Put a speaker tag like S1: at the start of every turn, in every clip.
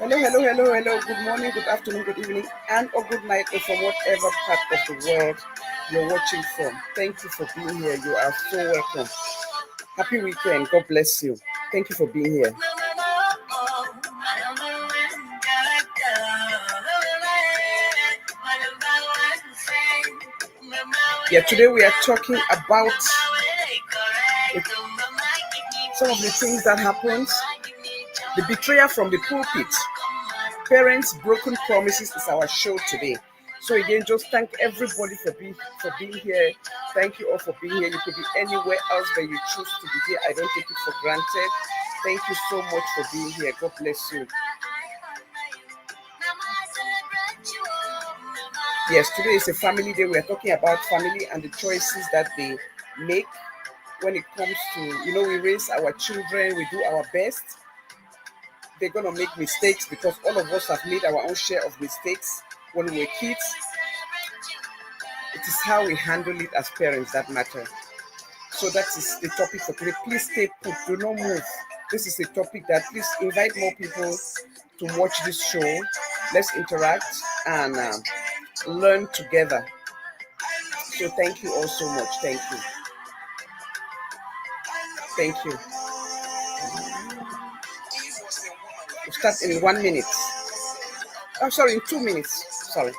S1: Hello, hello, hello, hello. Good morning, good afternoon, good evening, and or good night, or from whatever part of the world you're watching from. Thank you for being here. You are so welcome. Happy weekend. God bless you. Thank you for being here. Yeah, today we are talking about some of the things that happens. The betrayal from the pulpit. Parents' broken promises is our show today. So again, just thank everybody for being here. Thank you all for being here. You could be anywhere else but you choose to be here. I don't take it for granted. Thank you so much for being here. God bless you. Yes, today is a family day. We're talking about family and the choices that they make when it comes to, we raise our children, we do our best. They're going to make mistakes because all of us have made our own share of mistakes when we were kids. It is how we handle it as parents that matter. So that is the topic for today. Please stay put. Do not move. This is a topic that please invite more people to watch this show. Let's interact and learn together. So thank you all so much. Thank you. Thank you. We'll start in 1 minute. I'm sorry, in 2 minutes. Sorry.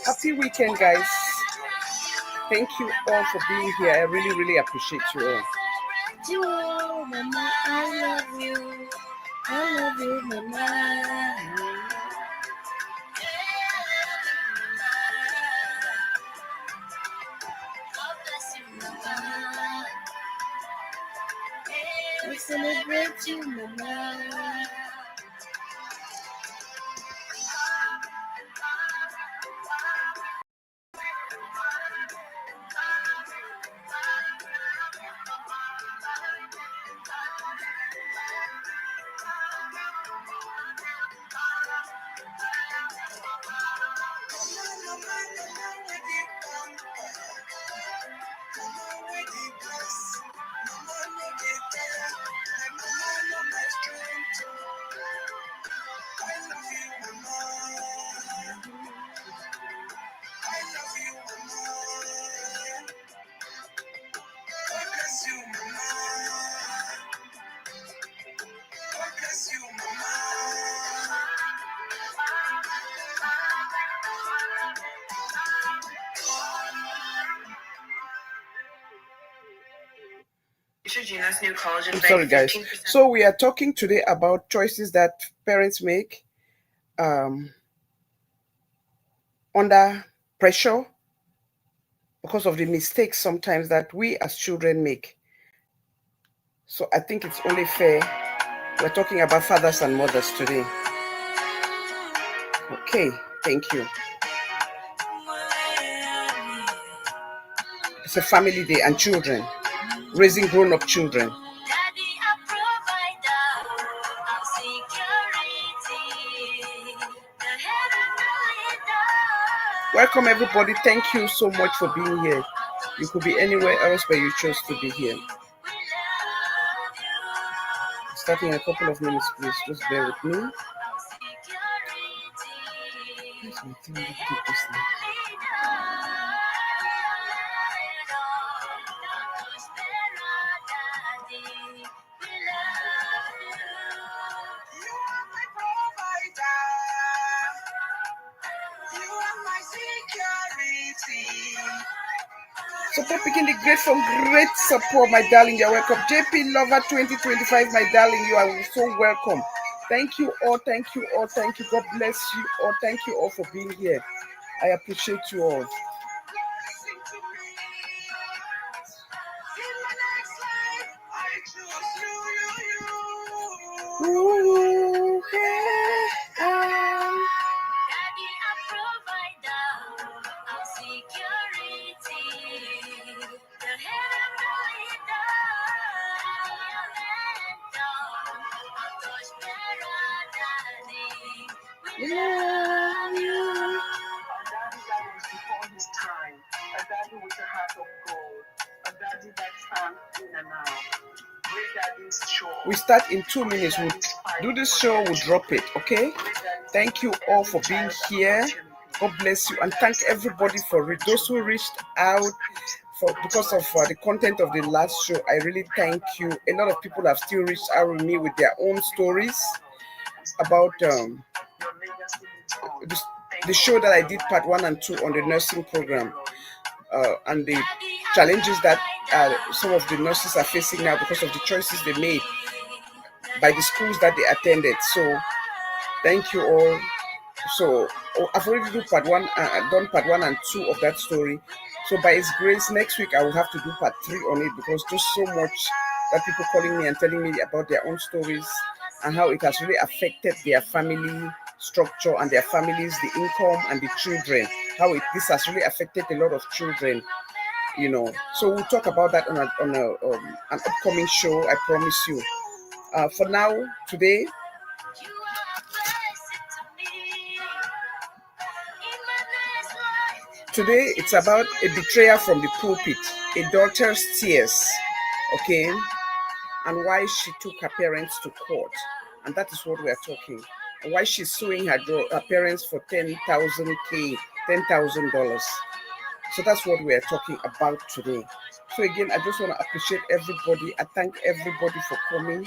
S1: Happy weekend, guys. Thank you all for being here. I really, really appreciate you all. You, Mama, I love you. I love you, Mama. I celebrate you, Mama. I'm sorry, guys. So we are talking today about choices that parents make under pressure because of the mistakes sometimes that we as children make. So I think it's only fair. We're talking about fathers and mothers today. Okay, thank you. It's a family day and children, raising grown-up children. Welcome everybody. Thank you so much for being here. You could be anywhere else but you chose to be here. Starting in a couple of minutes, please. Just bear with me. Support picking the great from great support, my darling. You're welcome. JP Lover 2025, my darling. You are so welcome. Thank you all. Thank you all. Thank you. God bless you all. Thank you all for being here. I appreciate you all. Ooh, yeah. We love you.
S2: A daddy that was before his time, a daddy with a heart of gold, a daddy that stands in and out. Great daddies show.
S1: We start in 2 minutes. We'll do this show, we'll drop it, okay? Thank you all for being here. God bless you, and thank everybody for those who reached out because of the content of the last show. I really thank you. A lot of people have still reached out with me with their own stories about the show that I did part 1 and 2 on the nursing program, and the challenges that some of the nurses are facing now because of the choices they made by the schools that they attended. So thank you all. So I've already done part 1 and 2 of that story. So by His grace, next week I will have to do part 3 on it, because there's so much that people calling me and telling me about their own stories and how it has really affected their family structure and their families, the income and the children, how this has really affected a lot of children, you know. So we'll talk about that on an upcoming show, I promise you. For now, today, it's about a betrayal from the pulpit, a daughter's tears, okay, and why she took her parents to court. And that is what we are talking. And why she's suing her parents for $10,000. So that's what we are talking about today. So again, I just want to appreciate everybody. I thank everybody for coming.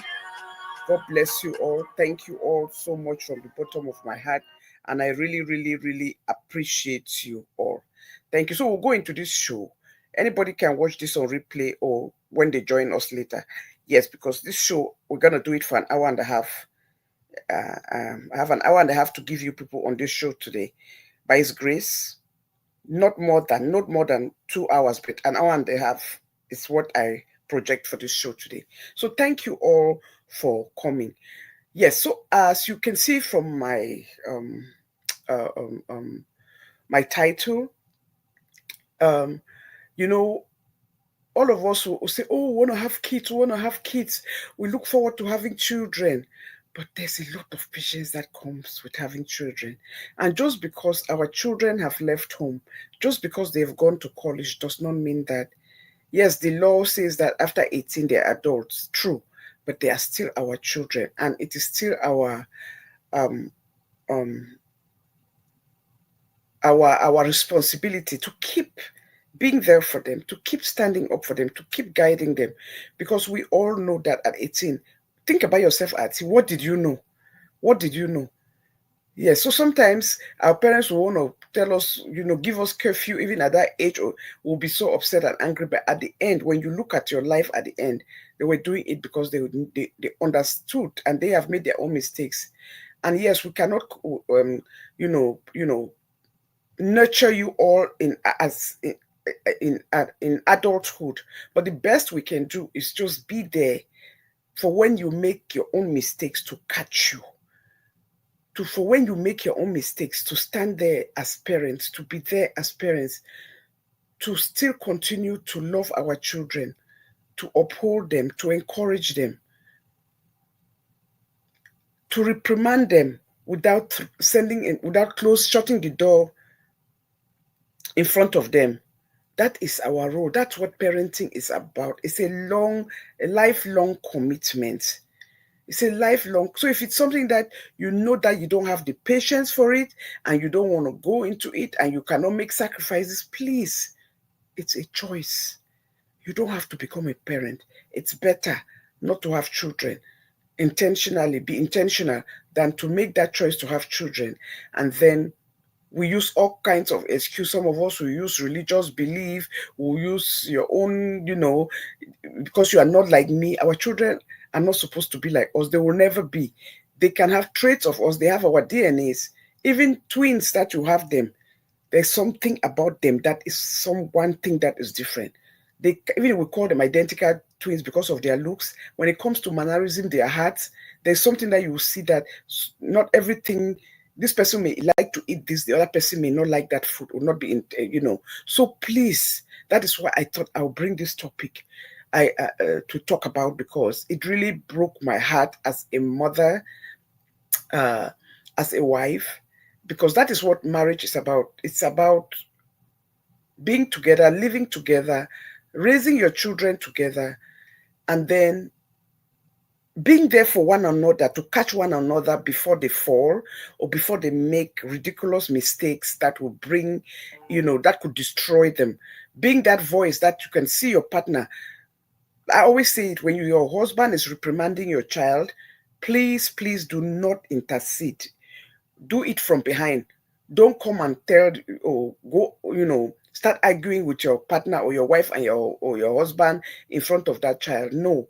S1: God bless you all. Thank you all so much from the bottom of my heart. And I really, really, really appreciate you all. Thank you. So we'll go into this show. Anybody can watch this on replay or when they join us later. Yes, because this show, we're going to do it for an hour and a half. I have an hour and a half to give you people on this show today. By His grace, not more than 2 hours, but an hour and a half is what I project for this show today. So thank you all for coming. Yes, so as you can see from my my title, you know, all of us will say, oh, we want to have kids, we look forward to having children. But there's a lot of patience that comes with having children. And just because our children have left home, just because they've gone to college, does not mean that, yes, the law says that after 18 they're adults, true, but they are still our children, and it is still our responsibility to keep being there for them, to keep standing up for them, to keep guiding them, because we all know that at 18, think about yourself at 18, what did you know? What did you know? Yes, so sometimes our parents will want to tell us, give us curfew even at that age, or we'll be so upset and angry. But at the end, when you look at your life at the end, they were doing it because they understood and they have made their own mistakes. And yes, we cannot, nurture you all in adulthood. But the best we can do is just be there for when you make your own mistakes, to catch you. For when you make your own mistakes, to stand there as parents, to be there as parents, to still continue to love our children, to uphold them, to encourage them, to reprimand them without shutting the door in front of them. That is our role. That's what parenting is about. It's a lifelong commitment. It's a lifelong. So if it's something that you know that you don't have the patience for it and you don't want to go into it and you cannot make sacrifices, please, it's a choice. You don't have to become a parent. It's better not to have children. Be intentional than to make that choice to have children. And then we use all kinds of excuse. Some of us will use religious belief, will use your own, because you are not like me. Our children are not supposed to be like us. They will never be. They can have traits of us. They have our DNAs. Even twins that you have them, there's something about them that is one thing that is different. Even we call them identical twins because of their looks. When it comes to mannerism, their hearts, there's something that you will see that not everything. This person may like to eat this, the other person may not like that food, or not be So please, that is why I thought I'll bring this topic to talk about, because it really broke my heart as a mother, as a wife, because that is what marriage is about. It's about being together, living together, raising your children together, and then being there for one another to catch one another before they fall or before they make ridiculous mistakes that will bring, that could destroy them. Being that voice that you can see your partner. I always say it, when your husband is reprimanding your child, please, please do not intercede. Do it from behind. Don't come and tell or go, start arguing with your partner or your wife and your husband in front of that child. No,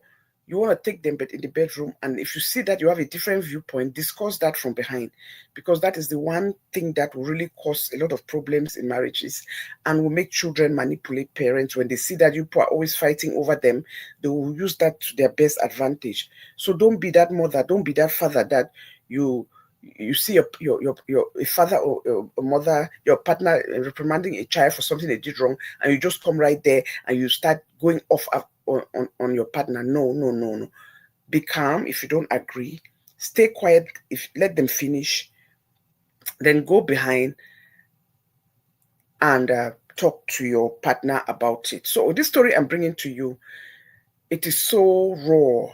S1: you want to take them in the bedroom, and if you see that you have a different viewpoint, discuss that from behind, because that is the one thing that will really cause a lot of problems in marriages and will make children manipulate parents. When they see that you are always fighting over them, they will use that to their best advantage. So don't be that mother, don't be that father that you see your a father or a mother, your partner reprimanding a child for something they did wrong, and you just come right there and you start going off on your partner. No, no, no, no. Be calm. If you don't agree, stay quiet. If let them finish, then go behind and talk to your partner about it. So this story I'm bringing to you, it is so raw,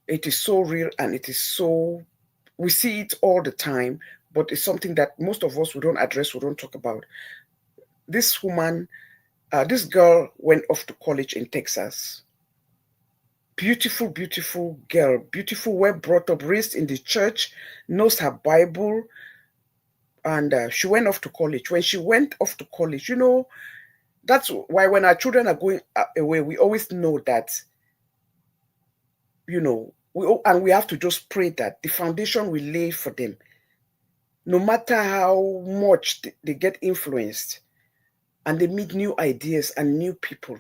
S1: it is so real, and it is so, we see it all the time, but it's something that most of us, we don't address, we don't talk about. This woman, this girl went off to college in Texas. Beautiful, beautiful girl, beautiful, well brought up, raised in the church, knows her Bible, and she went off to college. When she went off to college, that's why when our children are going away, we always know that, we have to just pray that the foundation we lay for them, no matter how much they get influenced and they meet new ideas and new people,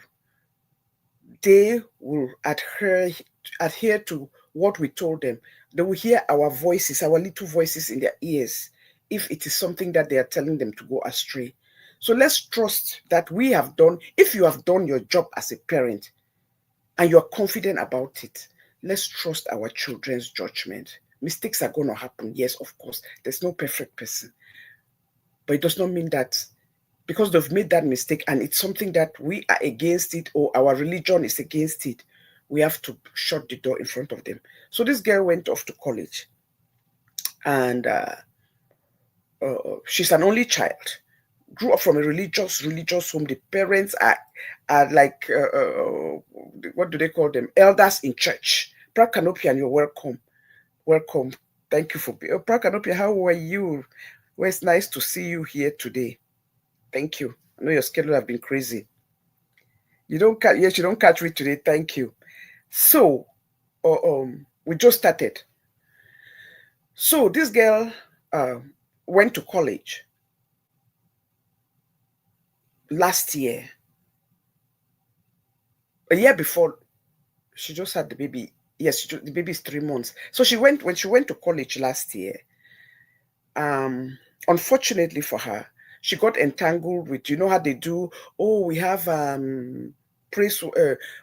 S1: they will adhere to what we told them. They will hear our voices, our little voices in their ears, if it is something that they are telling them to go astray. So let's trust that we have done, if you have done your job as a parent and you're confident about it, let's trust our children's judgment. Mistakes are going to happen. Yes, of course. There's no perfect person. But it does not mean that because they've made that mistake and it's something that we are against it or our religion is against it, we have to shut the door in front of them. So this girl went off to college, and she's an only child. Grew up from a religious home. The parents are like, what do they call them? Elders in church. Pra Canopia, and you're welcome. Welcome. Thank you for being. Pra Canopia, how are you? Well, it's nice to see you here today. Thank you. I know your schedule have been crazy. You don't catch, yes, you don't catch me today. Thank you. So, we just started. So this girl went to college last year. A year before, she just had the baby. Yes, the baby is 3 months. So when she went to college last year, unfortunately for her, she got entangled with, how they do, we have praise,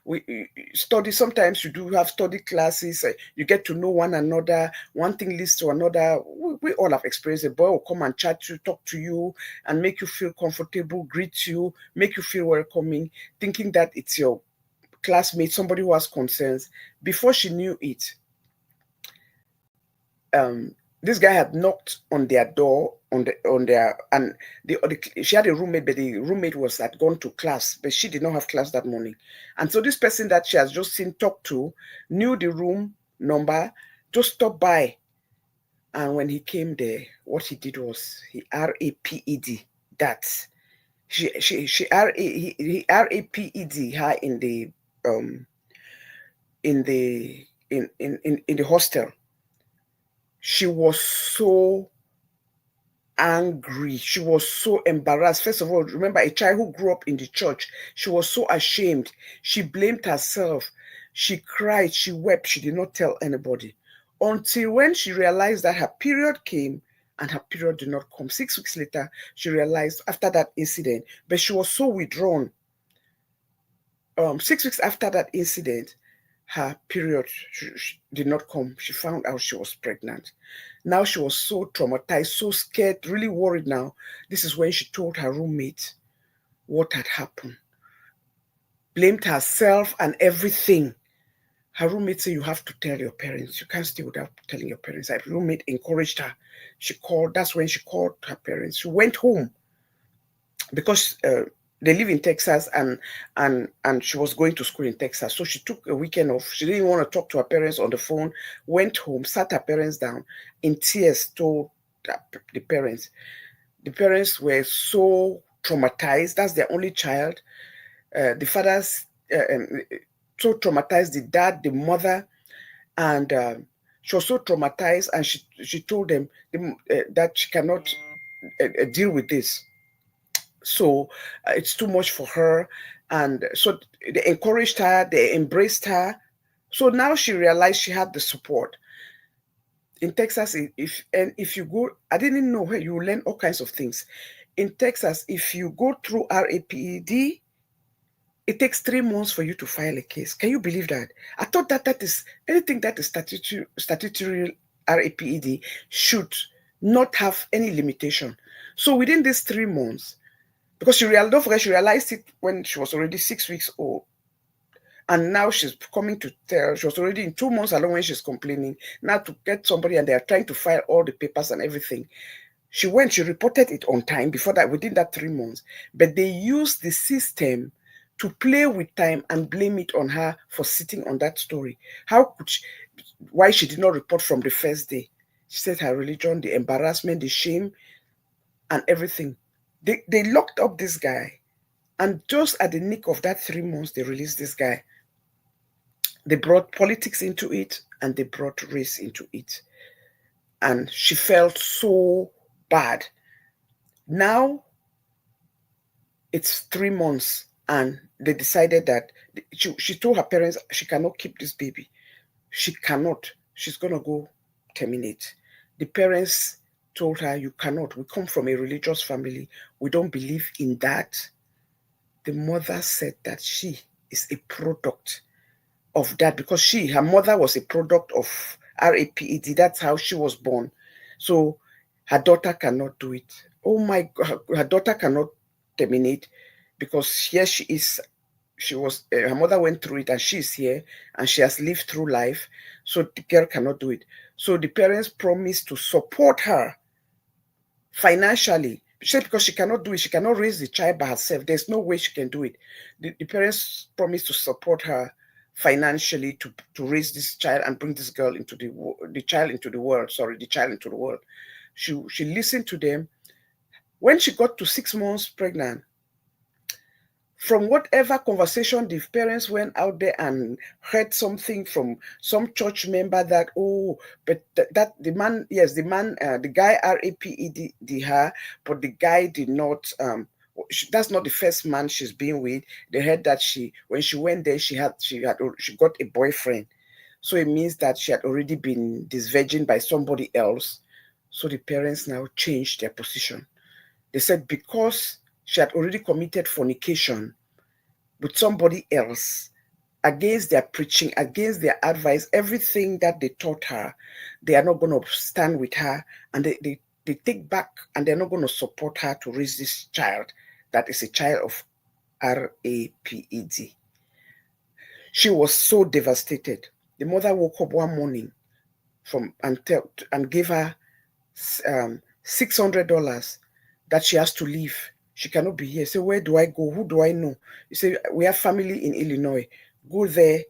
S1: we study, sometimes you do have study classes, you get to know one another, one thing leads to another. We all have experienced. A boy will come and chat to you, talk to you, and make you feel comfortable, greet you, make you feel welcoming, thinking that it's your classmate, somebody who has concerns. Before she knew it, this guy had knocked on their door, and she had a roommate, but the roommate had gone to class, but she did not have class that morning. And so this person that she has just seen, talked to, knew the room number, just stopped by. And when he came there, what he did was he raped that. He raped her in the hostel. She was so angry. She was so embarrassed. First of all, remember, a child who grew up in the church. She was so ashamed. She blamed herself. She cried. She wept. She did not tell anybody until when she realized that her period came, and her period did not come. 6 weeks later, she realized after that incident, but she was so withdrawn. 6 weeks after that incident, her period she did not come. She found out she was pregnant. Now she was so traumatized, so scared, really worried now. This is when she told her roommate what had happened, blamed herself and everything. Her roommate said, "You have to tell your parents. You can't stay without telling your parents." Her roommate encouraged her. She called, that's when she called her parents. She went home because they live in Texas, and she was going to school in Texas. So she took a weekend off. She didn't want to talk to her parents on the phone, went home, sat her parents down, in tears told the parents. The parents were so traumatized. That's their only child. The fathers so traumatized, the dad, the mother, and she was so traumatized, and she told them that she cannot deal with this. So it's too much for her, and so they encouraged her, they embraced her. So now she realized she had the support in Texas. If you go, I didn't know where you learn all kinds of things in Texas. If you go through RAPED, it takes 3 months for you to file a case. Can you believe that? I thought that is anything that is statutory RAPED should not have any limitation. So within these 3 months, because don't forget, she realized it when she was already 6 weeks old. And now she's coming to tell, she was already in 2 months along when she's complaining. Now to get somebody, and they are trying to file all the papers and everything. She reported it on time before that, within that 3 months. But they used the system to play with time and blame it on her for sitting on that story. Why she did not report from the first day? She said her religion, the embarrassment, the shame, and everything. They locked up this guy, and just at the nick of that 3 months, they released this guy. They brought politics into it, and they brought race into it. And she felt so bad. Now it's 3 months, and they decided that she told her parents she cannot keep this baby. She cannot. She's going to go terminate. The parents told her, "You cannot. We come from a religious family. We don't believe in that." The mother said that she is a product of that, because her mother was a product of RAPED. That's how she was born. So her daughter cannot do it. Oh my God, her daughter cannot terminate, because here she is. Her mother went through it, and she's here, and she has lived through life. So the girl cannot do it. So the parents promised to support her financially. She said because she cannot do it, she cannot raise the child by herself. There's no way she can do it. The parents promised to support her financially to raise this child and bring this girl into the child into the world. Sorry, the child into the world. She listened to them. When she got to 6 months pregnant, from whatever conversation the parents went out there and heard something from some church member that, oh, but that the man, yes, the guy RAPED her, but the guy did not, that's not the first man she's been with. They heard that when she went there, she got a boyfriend. So it means that she had already been disvirgined by somebody else. So the parents now changed their position. They said because she had already committed fornication with somebody else, against their preaching, against their advice, everything that they taught her, they are not going to stand with her, and they take back, and they're not going to support her to raise this child that is a child of RAPED. She was so devastated. The mother woke up one morning and gave her $600 that she has to leave. She cannot be here. Say, where do I go? Who do I know? You say, we have family in Illinois. Go there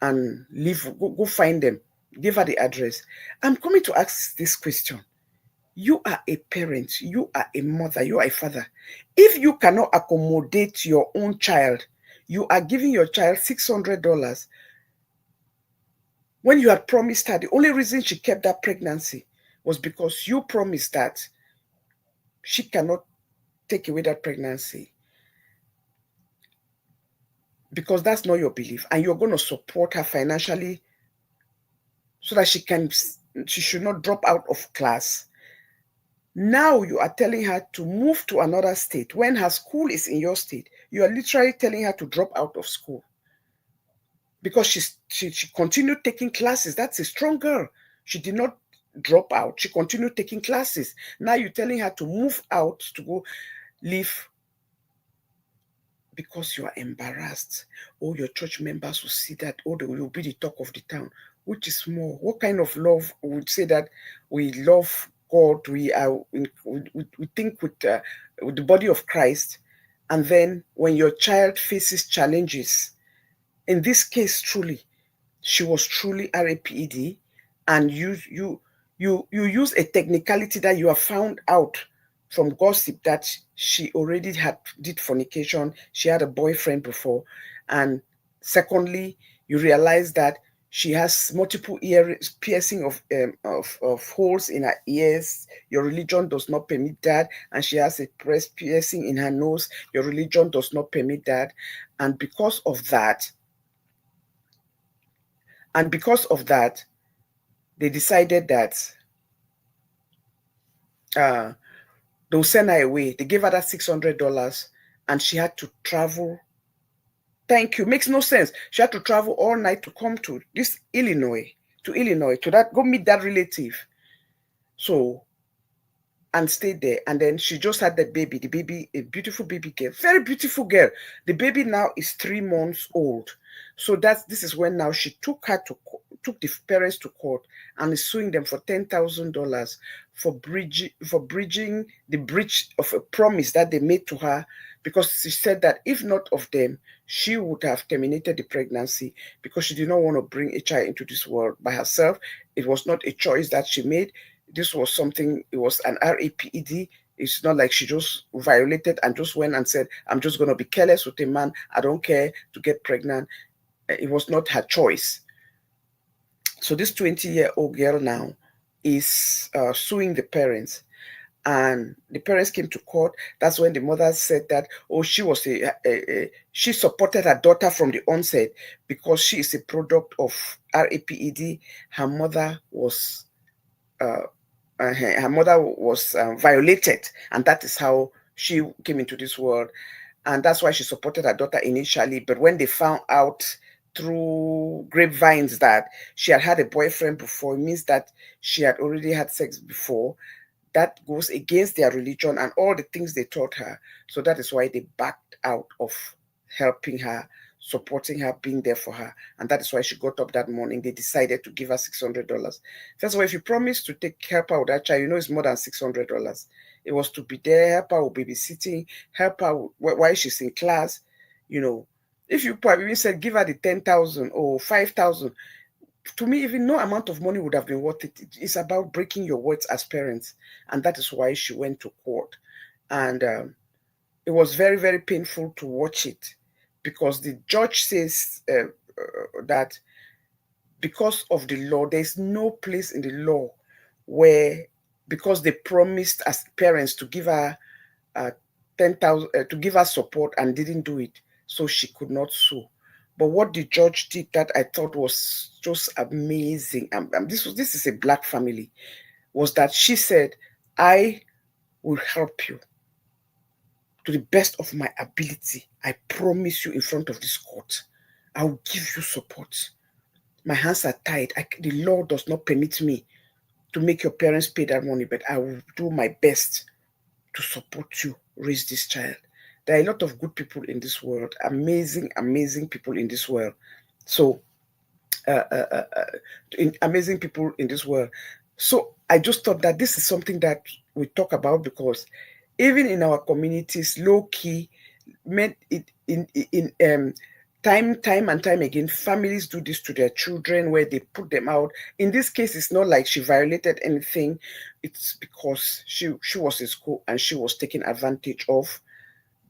S1: and live. Go find them. Give her the address. I'm coming to ask this question. You are a parent. You are a mother. You are a father. If you cannot accommodate your own child, you are giving your child $600 when you had promised her. The only reason she kept that pregnancy was because you promised that she cannot take away that pregnancy, because that's not your belief, and you're going to support her financially so that she should not drop out of class. Now you are telling her to move to another state when her school is in your state. You are literally telling her to drop out of school. because she continued taking classes. That's a strong girl. She did not drop out. She continued taking classes. Now you're telling her to move out to go live because you are embarrassed. All your church members will see that. Oh, they will be the talk of the town, which is more. What kind of love would say that we love God? We think with the body of Christ, and then when your child faces challenges, in this case, truly, she was truly RAPED, and you use a technicality that you have found out from gossip that she already had did fornication, she had a boyfriend before, and secondly, you realize that she has multiple ear piercing of holes in her ears. Your religion does not permit that, and she has a breast piercing in her nose. Your religion does not permit that, and because of that, and because of that, they decided that uh, they'll send her away. They gave her that $600 and she had to travel. Thank you. Makes no sense. She had to travel all night to come to this Illinois, to that, go meet that relative. So, and stayed there. And then she just had the baby, a beautiful baby girl, very beautiful girl. The baby now is 3 months old. So this is when now she took the parents to court and is suing them for $10,000 for bridging the breach of a promise that they made to her, because she said that if not of them, she would have terminated the pregnancy because she did not want to bring a child into this world by herself. It was not a choice that she made. This was something, it was an RAPED. It's not like she just violated and just went and said, I'm just going to be careless with a man. I don't care to get pregnant. It was not her choice. So this 20-year-old girl now is suing the parents, and the parents came to court. That's when the mother said that, oh, she supported her daughter from the onset because she is a product of RAPED. Her mother was violated, and that is how she came into this world, and that's why she supported her daughter initially. But when they found out through grapevines that she had had a boyfriend before, it means that she had already had sex before. That goes against their religion and all the things they taught her. So that is why they backed out of helping her, supporting her, being there for her. And that is why she got up that morning. They decided to give her $600. First of all, if you promise to help her with that child, you know it's more than $600. It was to be there, help her with babysitting, help her while she's in class. You know, if you probably said give her the 10,000 or 5,000, to me, even no amount of money would have been worth it. It's about breaking your words as parents, and that is why she went to court. And it was very, very painful to watch it, because the judge says that because of the law, there's no place in the law where, because they promised as parents to give her 10,000 to give her support and didn't do it, so she could not sue. But what the judge did that I thought was just amazing, this is a black family, was that she said, I will help you to the best of my ability. I promise you in front of this court, I will give you support. My hands are tied. The law does not permit me to make your parents pay that money, but I will do my best to support you raise this child. There are a lot of good people in this world, amazing, amazing people in this world. So, amazing people in this world. So I just thought that this is something that we talk about, because even in our communities, low key, meant it in time and time again, families do this to their children where they put them out. In this case, it's not like she violated anything. It's because she was in school and she was taken advantage of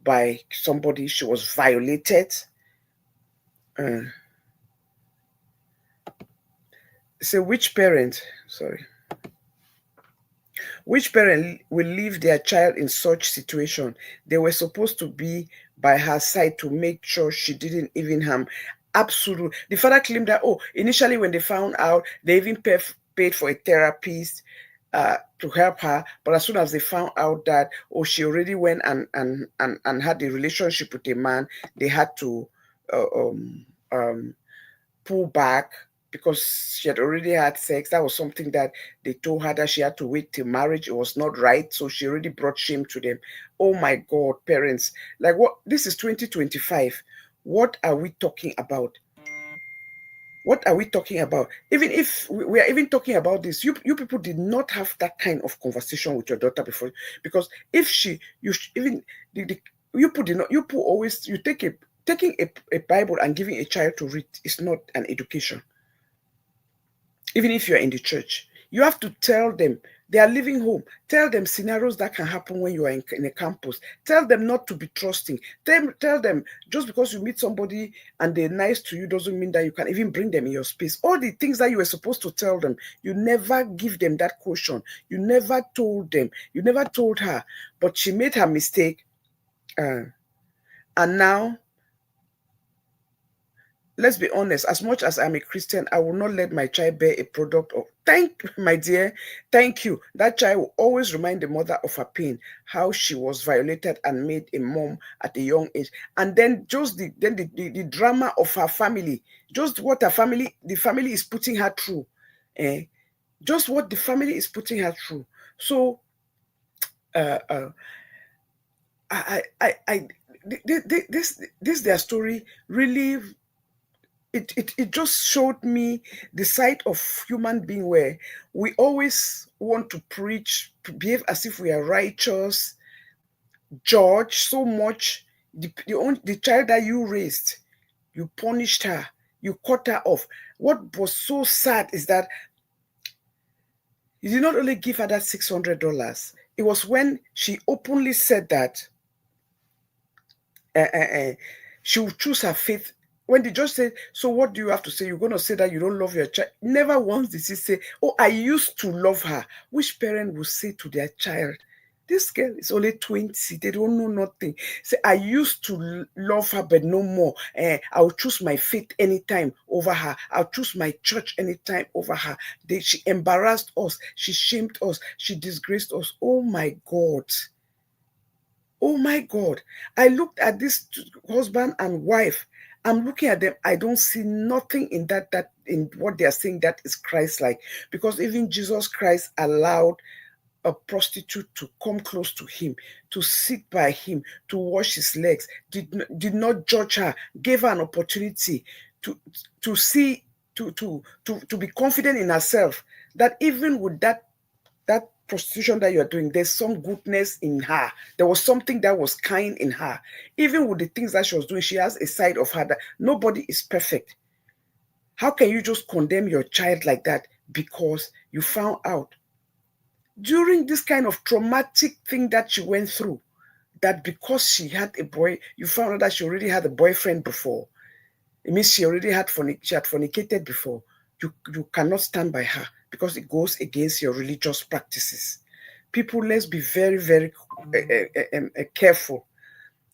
S1: by somebody. She was violated. So which parent will leave their child in such situation? They were supposed to be by her side to make sure she didn't even harm. Absolutely. The father claimed that, oh, initially when they found out, they even paid for a therapist to help her. But as soon as they found out that, oh, she already went and had a relationship with a man, they had to pull back because she had already had sex. That was something that they told her that she had to wait till marriage. It was not right. So she already brought shame to them. Oh my God, parents. Like what? This is 2025. What are we talking about? What are we talking about? Even if we are even talking about this, you people did not have that kind of conversation with your daughter before. Because if she, even the you put did not, you put always, you take a taking a Bible and giving a child to read is not an education. Even if you're in the church, you have to tell them they are leaving home. Tell them scenarios that can happen when you are in a campus. Tell them not to be trusting. Tell them just because you meet somebody and they're nice to you doesn't mean that you can even bring them in your space. All the things that you were supposed to tell them, you never give them that caution. You never told them. You never told her. But she made her mistake. And now, let's be honest, as much as I'm a Christian, I will not let my child bear a product of, my dear, thank you. That child will always remind the mother of her pain, how she was violated and made a mom at a young age. And then just the drama of her family, just what the family is putting her through. Just what the family is putting her through. So, uh, uh, I this their story really, it just showed me the side of human being where we always want to preach, behave as if we are righteous, judge so much the child that you raised, you punished her, you cut her off. What was so sad is that you did not only give her that $600. It was when she openly said that she would choose her faith. When the judge said, so what do you have to say? You're going to say that you don't love your child? Never once did she say, oh, I used to love her. Which parent will say to their child, this girl is only 20, they don't know nothing. Say, I used to love her, but no more. I'll choose my faith anytime over her. I'll choose my church anytime over her. She embarrassed us. She shamed us. She disgraced us. Oh my God. Oh my God. I looked at this husband and wife. I'm looking at them. I don't see nothing in that in what they are saying that is Christ-like. Because even Jesus Christ allowed a prostitute to come close to him, to sit by him, to wash his legs, did not judge her, gave her an opportunity to see, to be confident in herself, that even with that prostitution that you're doing, there's some goodness in her. There was something that was kind in her. Even with the things that she was doing, she has a side of her that nobody is perfect. How can you just condemn your child like that because you found out during this kind of traumatic thing that she went through, that because she had a boy, you found out that she already had a boyfriend before? It means she already had fornicated before. You cannot stand by her because it goes against your religious practices. People, let's be very, very careful.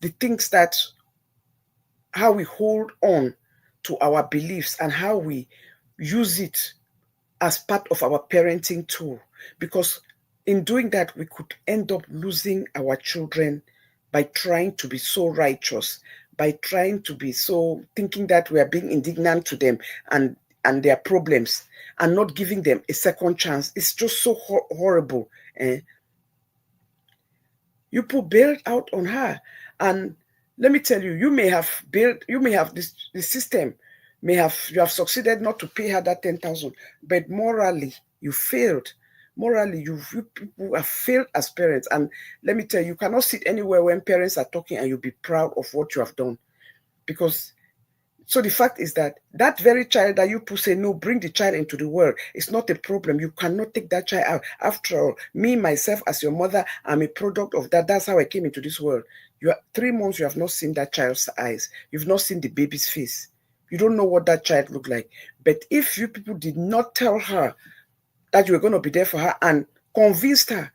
S1: The things that, how we hold on to our beliefs and how we use it as part of our parenting tool. Because in doing that, we could end up losing our children by trying to be so righteous, by trying to be so, thinking that we are being indignant to them and their problems, and not giving them a second chance. It's just so horrible. You put bailed out on her, and let me tell you, you may have this, the system you have succeeded not to pay her that 10,000, but morally you failed. Morally, you people have failed as parents. And let me tell you, you cannot sit anywhere when parents are talking and you'll be proud of what you have done. Because, so the fact is that that very child that you say, no, bring the child into the world, it's not a problem. You cannot take that child out. After all, me, myself, as your mother, I'm a product of that. That's how I came into this world. You are 3 months, you have not seen that child's eyes. You've not seen the baby's face. You don't know what that child looked like. But if you people did not tell her that you were going to be there for her and convinced her,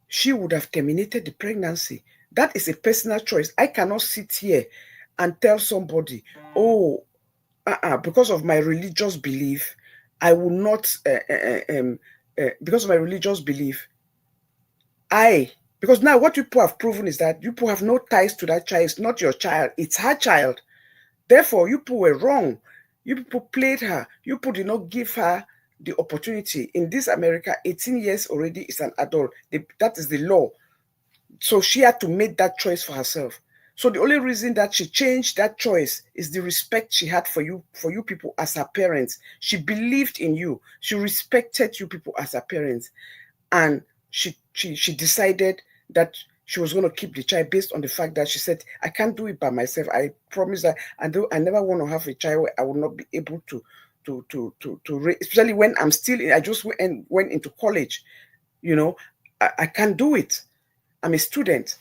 S1: she would have terminated the pregnancy. That is a personal choice. I cannot sit here and tell somebody, oh, because of my religious belief, I will not, because of my religious belief, because now what you people have proven is that you people have no ties to that child. It's not your child, it's her child. Therefore, you people were wrong. You people played her. You people did not give her the opportunity. In this America, 18 years already is an adult. That is the law. So she had to make that choice for herself. So the only reason that she changed that choice is the respect she had for you people as her parents. She believed in you. She respected you people as her parents. And she decided that she was going to keep the child based on the fact that she said, I can't do it by myself. I promise that I never want to have a child where I will not be able to raise, especially when I'm still I just went into college. I can't do it. I'm a student.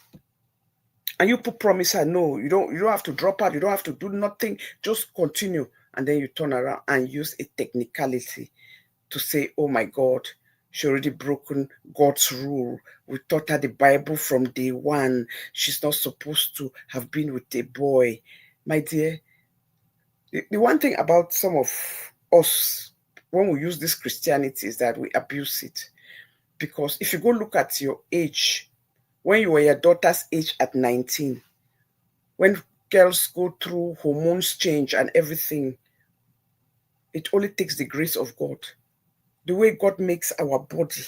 S1: And you put promise her, no, you don't have to drop out, you don't have to do nothing, just continue. And then you turn around and use a technicality to say, oh my God, she already broken God's rule. We taught her the Bible from day one. She's not supposed to have been with a boy. My dear, the one thing about some of us when we use this Christianity is that we abuse it. Because if you go look at your age, when you were your daughter's age at 19, when girls go through hormones change and everything, it only takes the grace of God. The way God makes our body,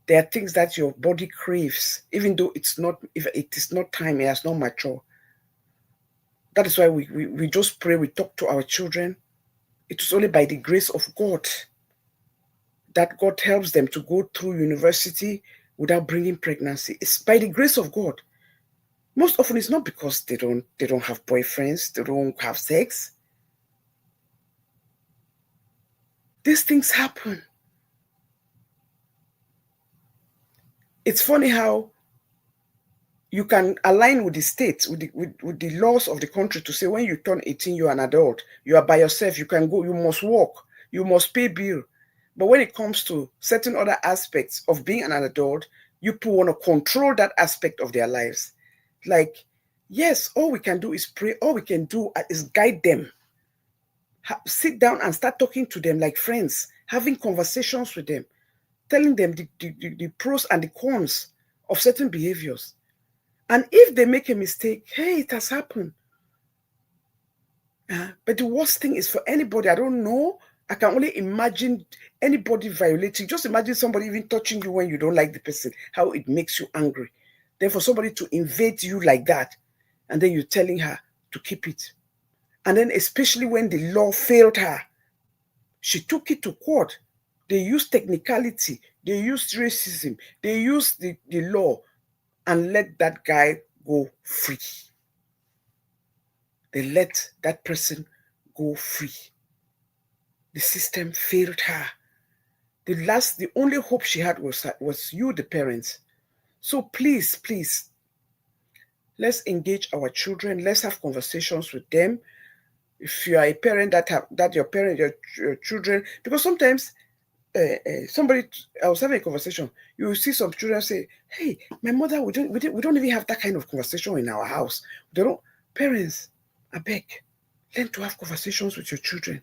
S1: there are things that your body craves, even though if it is not time, it has not matured. That is why we just pray, we talk to our children. It is only by the grace of God that God helps them to go through university without bringing pregnancy. It's by the grace of God. Most often it's not because they don't have boyfriends, they don't have sex. These things happen. It's funny how you can align with the state, with the laws of the country to say when you turn 18, you're an adult. You are by yourself. You can go, you must work, you must pay bill. But when it comes to certain other aspects of being an adult, you people want to control that aspect of their lives. Like, yes, all we can do is pray. All we can do is guide them. Sit down and start talking to them like friends, having conversations with them, telling them the pros and the cons of certain behaviors. And if they make a mistake, hey, it has happened. But the worst thing is for anybody, I don't know, I can only imagine anybody violating. Just imagine somebody even touching you when you don't like the person, how it makes you angry. Then for somebody to invade you like that, and then you're telling her to keep it. And then especially when the law failed her, she took it to court. They used technicality, they used racism, they used the law and let that guy go free. They let that person go free. The system failed her. The only hope she had was you, the parents. So please, please, let's engage our children. Let's have conversations with them. If you are a parent your children, because sometimes I was having a conversation. You see some children say, "Hey, my mother, we don't even have that kind of conversation in our house." They don't. Parents, I beg, learn to have conversations with your children.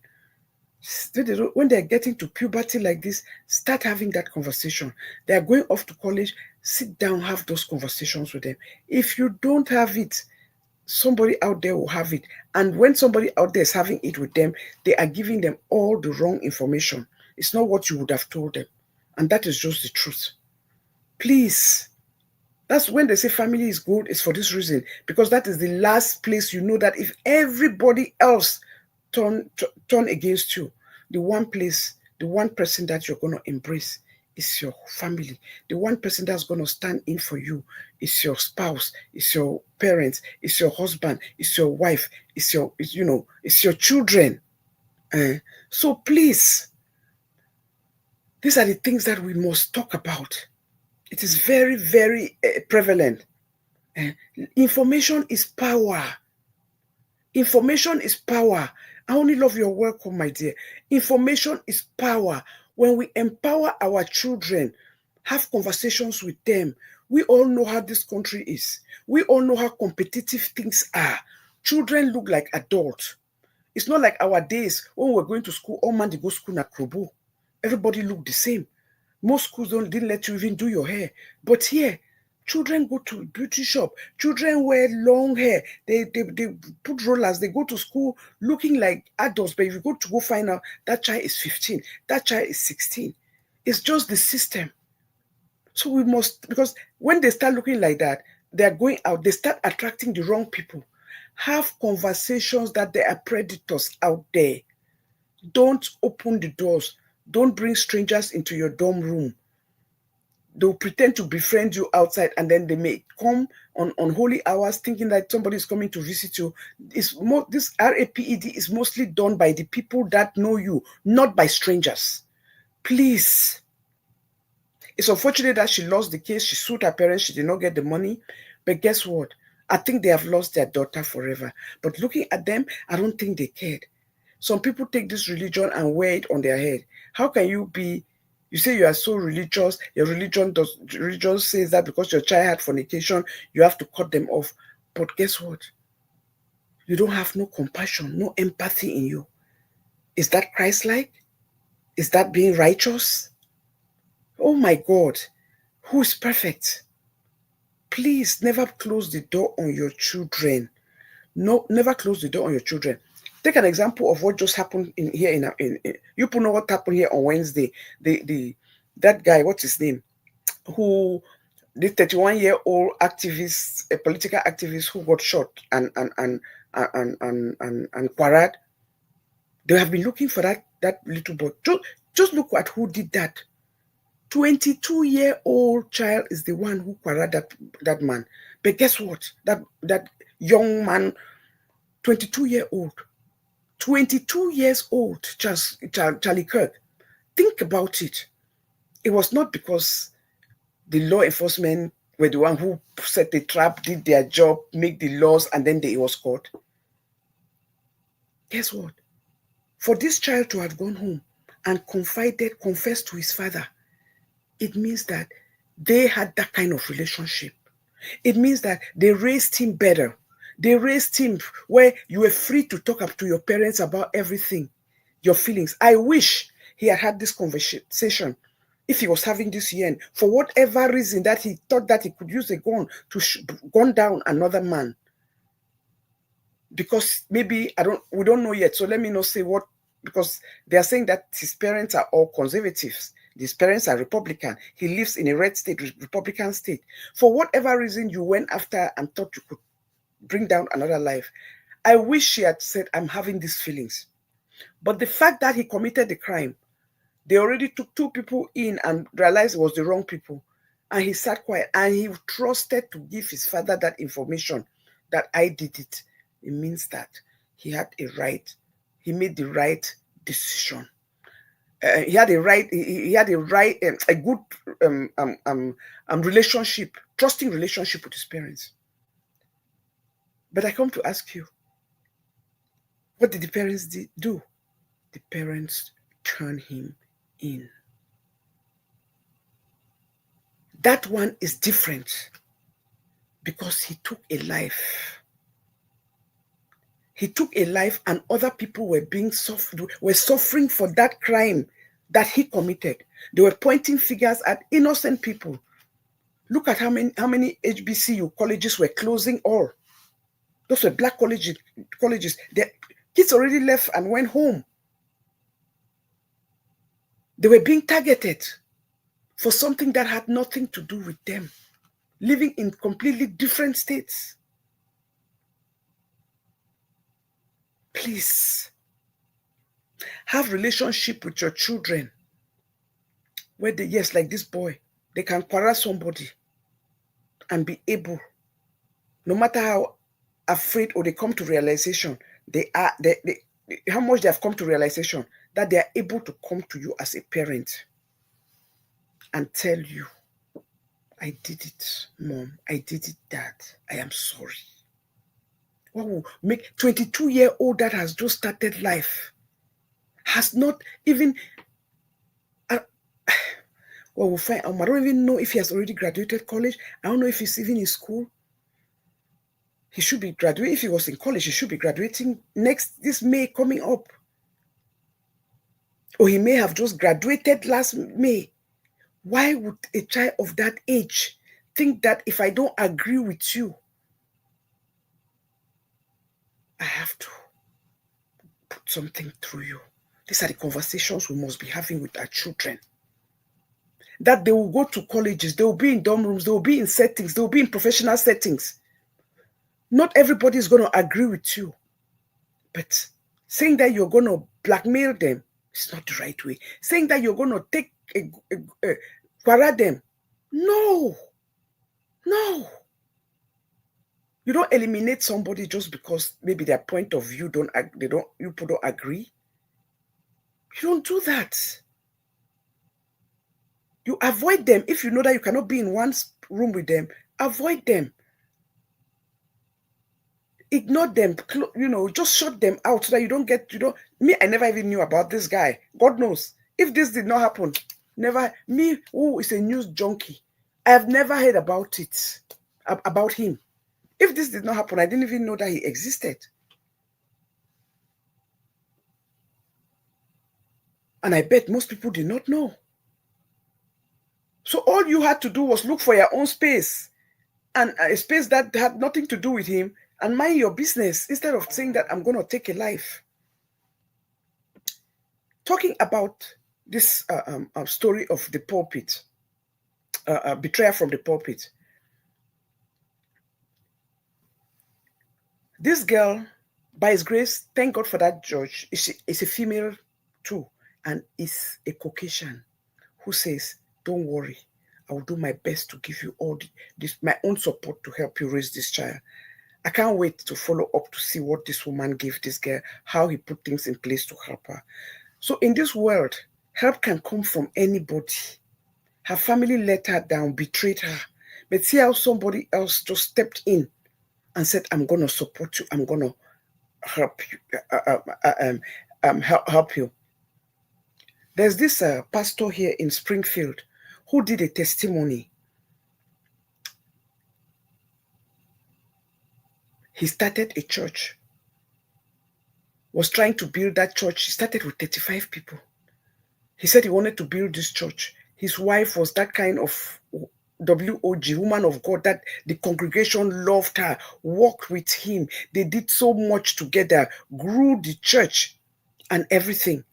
S1: When they're getting to puberty like this, start having that conversation. They are going off to college. Sit down, have those conversations with them. If you don't have it, somebody out there will have it. And when somebody out there is having it with them, they are giving them all the wrong information. It's not what you would have told them. And that is just the truth. Please. That's when they say family is good, it's for this reason. Because that is the last place you know that if everybody else turn against you, the one place, the one person that you're going to embrace is your family. The one person that's going to stand in for you is your spouse, is your parents, is your husband, is your wife, is your children. So please, these are the things that we must talk about. It is very, very prevalent. Information is power. Information is power. I only love your welcome, my dear. Information is power. When we empower our children, have conversations with them, we all know how this country is. We all know how competitive things are. Children look like adults. It's not like our days when we were going to school, all man, they go school na krobo. Everybody looked the same. Most schools didn't let you even do your hair. But here, Children go to beauty shop. Children wear long hair. They put rollers. They go to school looking like adults. But if you go find out that child is 15, that child is 16. It's just the system. So we must, because when they start looking like that, they're going out, they start attracting the wrong people. Have conversations that there are predators out there. Don't open the doors. Don't bring strangers into your dorm room. They'll pretend to befriend you outside, and then they may come on holy hours thinking that somebody is coming to visit you. This RAPED is mostly done by the people that know you, not by strangers. Please. It's unfortunate that she lost the case. She sued her parents. She did not get the money. But guess what? I think they have lost their daughter forever. But looking at them, I don't think they cared. Some people take this religion and wear it on their head. How can you say you are so religious, your religion says that because your child had fornication, you have to cut them off. But guess what? You don't have no compassion, no empathy in you. Is that Christ-like? Is that being righteous? Oh my God, who is perfect? Please never close the door on your children. No, never close the door on your children. Take an example of what just happened in you people know what happened here on Wednesday. That guy, what's his name? Who the 31-year-old activist, a political activist who got shot and quarad. They have been looking for that little boy. Just look at who did that. 22-year-old child is the one who quarreled that man. But guess what? That young man, 22-year-old, 22 years old, Charlie Kirk. Think about it. It was not because the law enforcement were the one who set the trap, did their job, make the laws, and then he was caught. Guess what? For this child to have gone home and confessed to his father, it means that they had that kind of relationship. It means that they raised him better. They raised him where you were free to talk up to your parents about everything, your feelings. I wish he had this conversation if he was having this yen. For whatever reason that he thought that he could use a gun to gun down another man. Because maybe, we don't know yet. So let me not say what, because they are saying that his parents are all conservatives. His parents are Republican. He lives in a red state, Republican state. For whatever reason you went after and thought you could bring down another life. I wish he had said, I'm having these feelings. But the fact that he committed the crime, they already took 2 people in and realized it was the wrong people. And he sat quiet and he trusted to give his father that information that I did it. It means that he had a right. He made the right decision. He had a right. He had a right, a good relationship, trusting relationship with his parents. But I come to ask you, what did the parents do? The parents turned him in. That one is different because he took a life. He took a life and other people were suffering for that crime that he committed. They were pointing fingers at innocent people. Look at how many HBCU colleges were closing all. Those were black colleges. Their kids already left and went home. They were being targeted for something that had nothing to do with them, living in completely different states. Please, have relationship with your children where they, yes, like this boy, they can quarrel somebody and be able, no matter how afraid or they come to realization, how much they have come to realization that they are able to come to you as a parent and tell you, I did it, Mom, I did it, Dad, I am sorry. What will make 22-year-old that has just started life, has not even, we'll find out. I don't even know if he has already graduated college. I don't know if he's even in school. He should be graduating. If he was in college, he should be graduating this May coming up. Or he may have just graduated last May. Why would a child of that age think that if I don't agree with you, I have to put something through you. These are the conversations we must be having with our children. That they will go to colleges, they will be in dorm rooms, they will be in settings, they will be in professional settings. Not everybody is going to agree with you. But saying that you're going to blackmail them is not the right way. Saying that you're going to take them, no. You don't eliminate somebody just because maybe their point of view you don't agree. You don't do that. You avoid them. If you know that you cannot be in one room with them, avoid them. Ignore them, just shut them out so that me, I never even knew about this guy. God knows. If this did not happen, never, me, who is a news junkie, I have never heard about it, about him. If this did not happen, I didn't even know that he existed. And I bet most people did not know. So all you had to do was look for your own space, and a space that had nothing to do with him, and mind your business instead of saying that I'm going to take a life. Talking about this story of the pulpit, betrayal from the pulpit. This girl, by his grace, thank God for that judge, is a female too, and is a Caucasian who says, don't worry, I will do my best to give you all my own support to help you raise this child. I can't wait to follow up to see what this woman gave this girl, how he put things in place to help her. So in this world, help can come from anybody. Her family let her down, betrayed her. But see how somebody else just stepped in and said, I'm going to support you. I'm going to help you. Help you. There's this pastor here in Springfield who did a testimony. He started a church, was trying to build that church. He started with 35 people. He said he wanted to build this church. His wife was that kind of WOG, woman of God, that the congregation loved her, walked with him. They did so much together, grew the church and everything.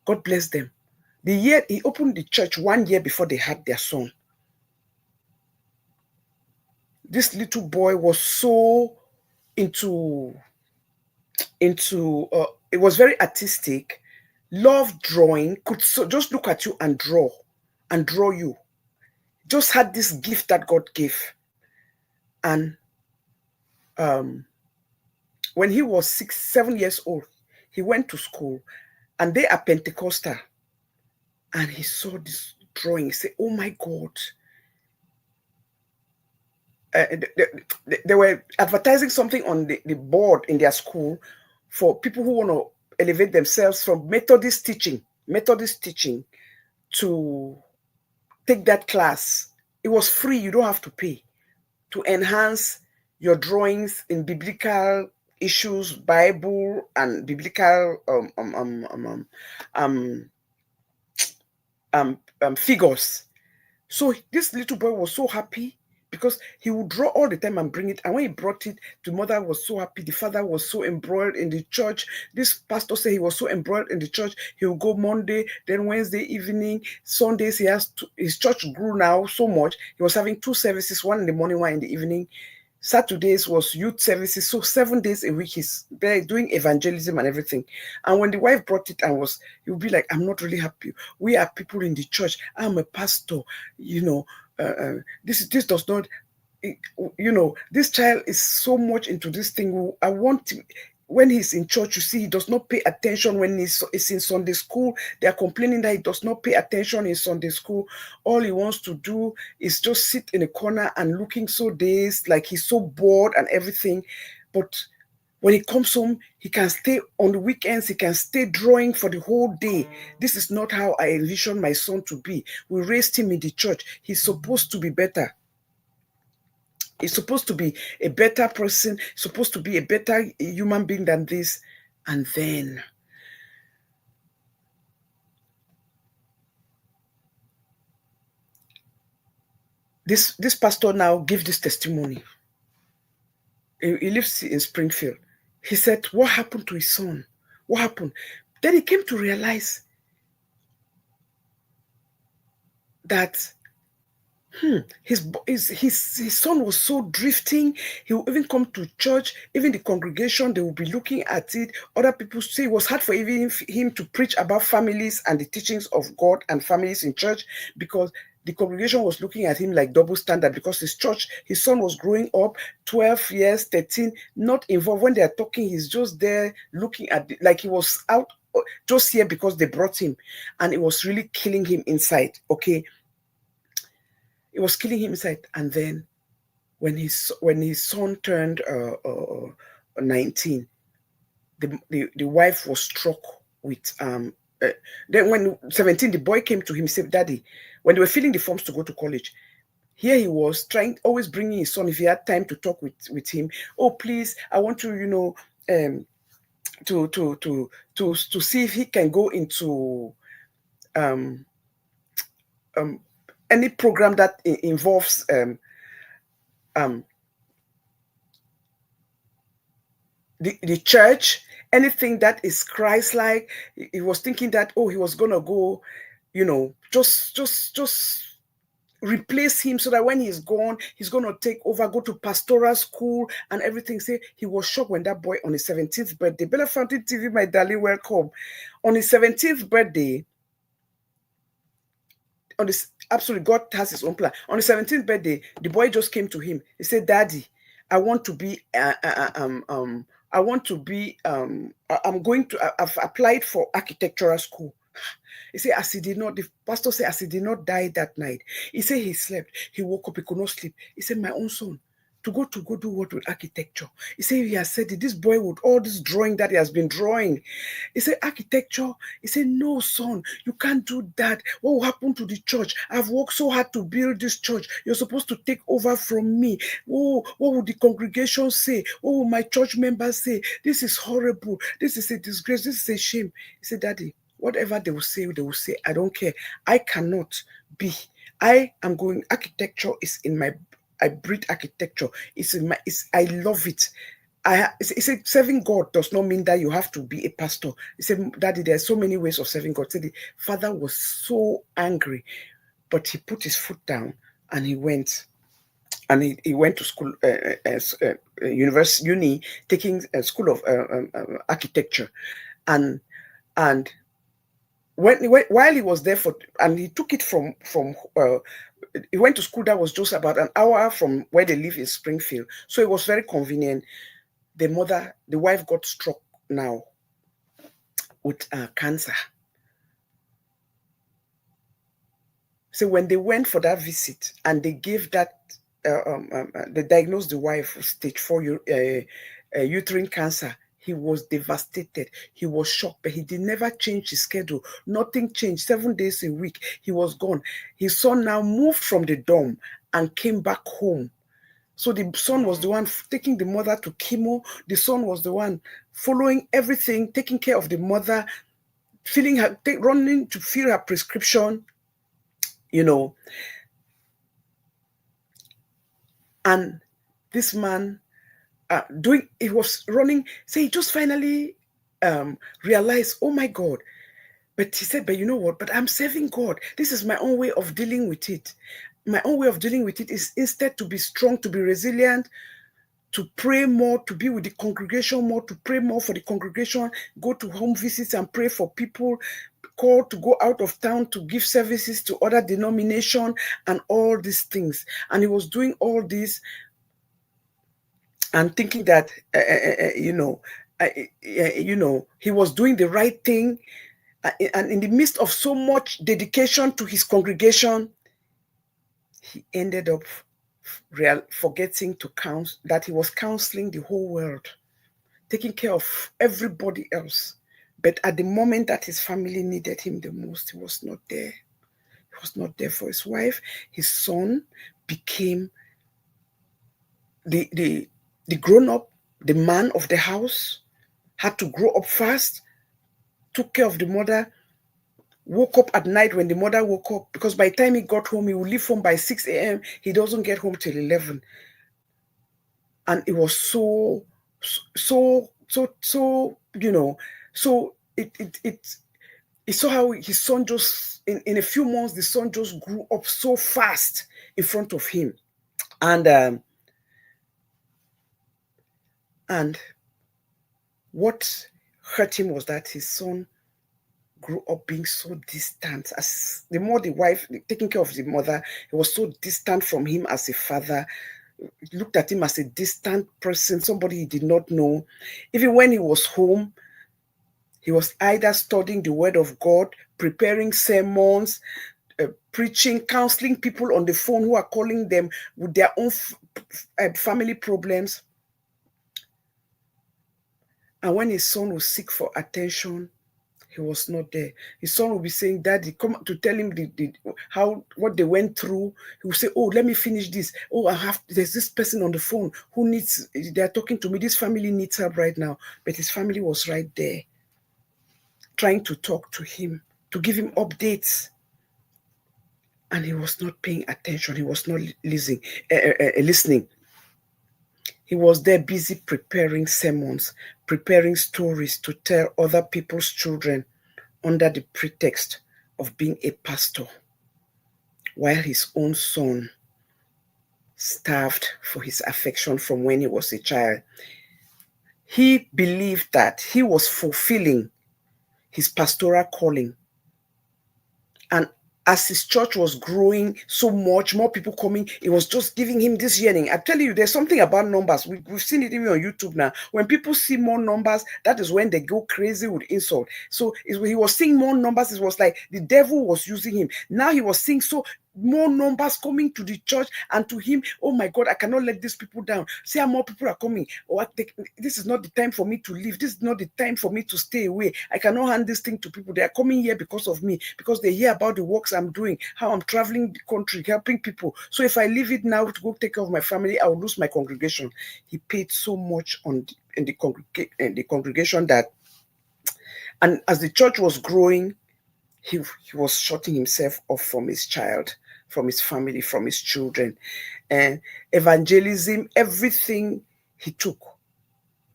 S1: God bless them. The year he opened the church, 1 year before they had their son. This little boy was so into it was very artistic, loved drawing, could just look at you and draw you. Just had this gift that God gave. And when he was 7 years old, he went to school, and they are Pentecostal. And he saw this drawing. He said, oh my God. They were advertising something on the board in their school for people who want to elevate themselves from Methodist teaching to take that class. It was free. You don't have to pay, to enhance your drawings in biblical issues, Bible and biblical figures. So this little boy was so happy because he would draw all the time and bring it. And when he brought it, the mother was so happy. The father was so embroiled in the church. This pastor said he was so embroiled in the church. He would go Monday, then Wednesday evening, Sundays. His church grew now so much. He was having 2 services, one in the morning, one in the evening. Saturdays was youth services. So 7 days a week, he's there doing evangelism and everything. And when the wife brought it and he would be like, I'm not really happy. We are people in the church. I'm a pastor. This does not, this child is so much into this thing. I want to, when he's in church, you see, he does not pay attention when he's in Sunday school. They are complaining that he does not pay attention in Sunday school. All he wants to do is just sit in a corner and looking so dazed, like he's so bored and everything. But when he comes home, he can stay on the weekends. He can stay drawing for the whole day. This is not how I envision my son to be. We raised him in the church. He's supposed to be better. He's supposed to be a better person, supposed to be a better human being than this. And then this pastor now give this testimony. He lives in Springfield. He said, what happened to his son? What happened? Then he came to realize that his son was so drifting. He would even come to church, even the congregation, they would be looking at it. Other people say it was hard for even him to preach about families and the teachings of God and families in church, because the congregation was looking at him like double standard, because his son was growing up 12 years, 13, not involved. When they are talking, he's just there looking at like he was out just here because they brought him, and it was really killing him inside. Okay, it was killing him inside. And then when his son turned 19, the wife was struck with then when 17, the boy came to him, said, Daddy, when they were filling the forms to go to college, here he was always bringing his son, if he had time to talk with him, oh please, I want to to see if he can go into any program that involves the church, anything that is Christ-like. He was thinking that, he was gonna go, just replace him, so that when he's gone, he's gonna take over, go to pastoral school and everything. Say he was shocked when that boy, on his 17th birthday, Bella Fountain TV, my darling, welcome. On his 17th birthday, on this, absolutely, God has his own plan. On the 17th birthday, the boy just came to him. He said, Daddy, I want to be I've applied for architectural school. He said, as he did not, the pastor said, as he did not die that night, he said he slept. He woke up, he could not sleep. He said, my own son, to go do what with architecture? He said, he has said it, this boy would, all this drawing that he has been drawing. He said, architecture? He said, no, son, you can't do that. What will happen to the church? I've worked so hard to build this church. You're supposed to take over from me. Oh, what will the congregation say? What will my church members say? This is horrible. This is a disgrace. This is a shame. He said, Daddy, whatever they will say, I don't care. I cannot be. I am going, architecture is in my, I breathe architecture. I love it. He said, serving God does not mean that you have to be a pastor. He said, Daddy, there are so many ways of serving God. He said, the father was so angry, but he put his foot down and he went. And he went to school, uni, taking a school of architecture. And while he was there and he took it from he went to school that was just about an hour from where they live in Springfield, so it was very convenient. The wife got struck now with cancer. So when they went for that visit and they gave that, they diagnosed the wife with stage 4 uterine cancer, he was devastated. He was shocked, but he did never change his schedule. Nothing changed. 7 days a week, he was gone. His son now moved from the dorm and came back home. So the son was the one taking the mother to chemo. The son was the one following everything, taking care of the mother, filling her, running to fill her prescription, And this man, he was running. So he just finally realized, oh my God. But he said, but you know what? But I'm serving God. This is my own way of dealing with it. My own way of dealing with it is, instead, to be strong, to be resilient, to pray more, to be with the congregation more, to pray more for the congregation, go to home visits and pray for people, call to go out of town to give services to other denominations and all these things. And he was doing all this and thinking that, he was doing the right thing. And in the midst of so much dedication to his congregation, he ended up forgetting to count that he was counseling the whole world, taking care of everybody else. But at the moment that his family needed him the most, he was not there. He was not there for his wife. His son became the grown-up, the man of the house, had to grow up fast, took care of the mother, woke up at night when the mother woke up, because by the time he got home, he would leave home by 6 a.m. He doesn't get home till 11. And it was so, so he saw how his son just, in a few months, the son just grew up so fast in front of him. And what hurt him was that his son grew up being so distant. As the more the wife taking care of the mother, he was so distant from him as a father. He looked at him as a distant person, somebody he did not know. Even when he was home, he was either studying the word of God, preparing sermons, preaching, counseling people on the phone who are calling them with their own family problems. And when his son was sick for attention, he was not there. His son will be saying, Daddy, come to tell him what they went through. He will say, oh, let me finish this. Oh, there's this person on the phone who they're talking to me. This family needs help right now. But his family was right there, trying to talk to him, to give him updates. And he was not paying attention. He was not listening. He was there busy preparing sermons, preparing stories to tell other people's children under the pretext of being a pastor, while his own son starved for his affection from when he was a child. He believed that he was fulfilling his pastoral calling. And as his church was growing so much, more people coming, it was just giving him this yearning. I tell you, there's something about numbers. We've seen it even on YouTube now. When people see more numbers, that is when they go crazy with insult. So he was seeing more numbers. It was like the devil was using him. Now he was seeing more numbers coming to the church and to him. Oh my God, I cannot let these people down. See how more people are coming. This is not the time for me to leave. This is not the time for me to stay away. I cannot hand this thing to people. They are coming here because of me, because they hear about the works I'm doing, how I'm traveling the country, helping people. So if I leave it now to go take care of my family, I will lose my congregation. He paid so much in the congregation that, and as the church was growing, he was shutting himself off from his child, from his family, from his children. And evangelism, everything he took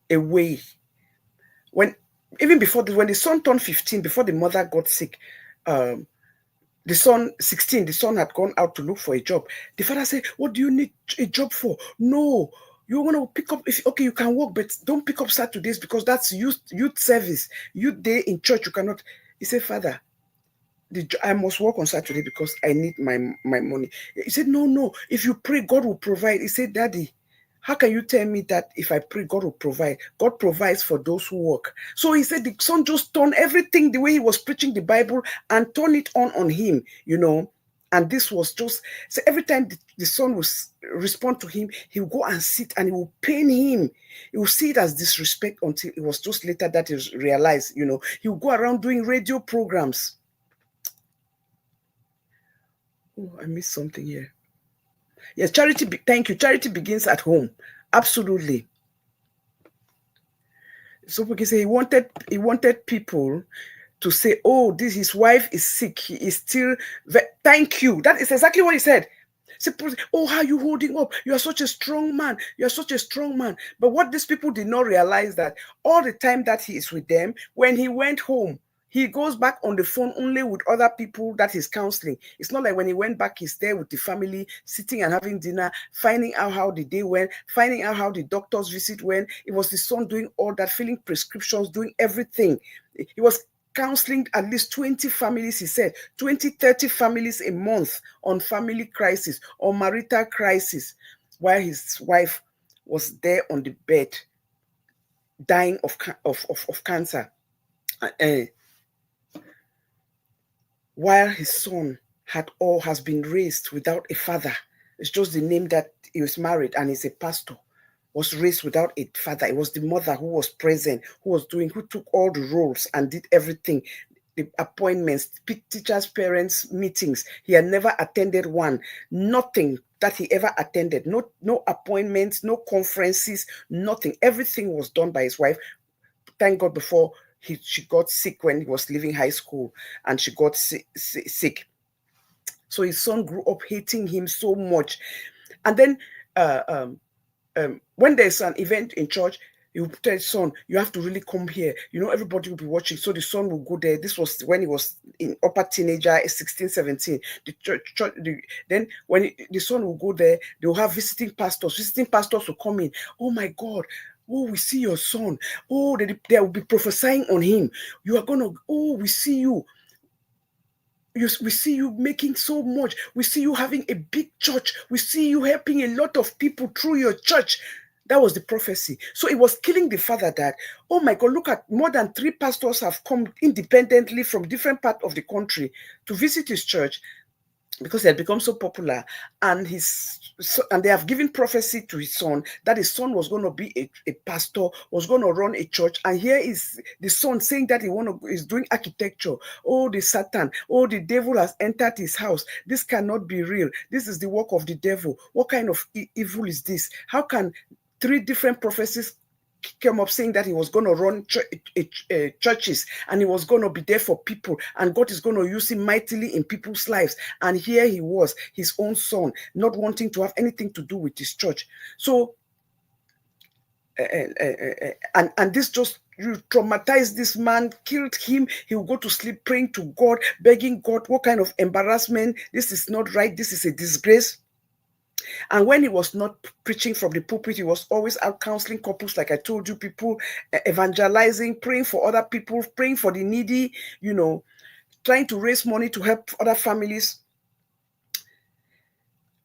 S1: away. Even before this, when the son turned 15, before the mother got sick, the son 16, the son had gone out to look for a job. The father said, what do you need a job for? No, you want to pick up, okay, you can work, but don't pick up Saturdays because that's youth service, youth day in church. You cannot. He said, Father, I must work on Saturday because I need my money. He said, no, if you pray, God will provide. He said, Daddy, how can you tell me that if I pray, God will provide? God provides for those who work. So he said the son just turned everything, the way he was preaching the Bible, and turn it on him, And this was just, so every time the son will respond to him, he will go and sit and he will pain him. He will see it as disrespect until it was just later that he realized, he will go around doing radio programs. Oh, I missed something here. Yes, charity. Thank you. Charity begins at home. Absolutely. So we can say he wanted people to say, "Oh, his wife is sick. He is still." Thank you. That is exactly what he said. Oh, how are you holding up? You are such a strong man. You are such a strong man. But what these people did not realize that all the time that he is with them, when he went home, he goes back on the phone only with other people that he's counseling. It's not like when he went back, he's there with the family, sitting and having dinner, finding out how the day went, finding out how the doctor's visit went. It was the son doing all that, filling prescriptions, doing everything. He was counseling at least 20 families, he said, 20, 30 families a month on family crisis, on marital crisis, while his wife was there on the bed, dying of cancer. While his son has been raised without a father. It's just the name that he was married and he's a pastor, was raised without a father. It was the mother who was present, who took all the roles and did everything. The appointments, teachers, parents, meetings. He had never attended one. Nothing that he ever attended. No appointments, no conferences, nothing. Everything was done by his wife. Thank God before she got sick when he was leaving high school, and she got sick. So his son grew up hating him so much. And then when there's an event in church, you tell his son, you have to really come here. Everybody will be watching. So the son will go there. This was when he was in upper teenager, 16, 17. Then when the son will go there, they will have visiting pastors. Visiting pastors will come in. Oh my God. Oh, we see your son. Oh, they will be prophesying on him. You are going to, oh, we see you. We see you making so much. We see you having a big church. We see you helping a lot of people through your church. That was the prophecy. So it was killing the father that, oh my God, look at more than 3 pastors have come independently from different parts of the country to visit his church, because he had become so popular, and they have given prophecy to his son that his son was going to be a pastor, was going to run a church. And here is the son saying that is doing architecture. Oh, the Satan, oh, the devil has entered his house. This cannot be real. This is the work of the devil. What kind of evil is this? How can 3 different prophecies came up saying that he was going to run churches, and he was going to be there for people, and God is going to use him mightily in people's lives? And here he was, his own son, not wanting to have anything to do with his church. So and this just traumatized this man, killed him. He will go to sleep praying to God, begging God, what kind of embarrassment? This is not right. This is a disgrace. And when he was not preaching from the pulpit, he was always out counseling couples, like I told you, people, evangelizing, praying for other people, praying for the needy, trying to raise money to help other families.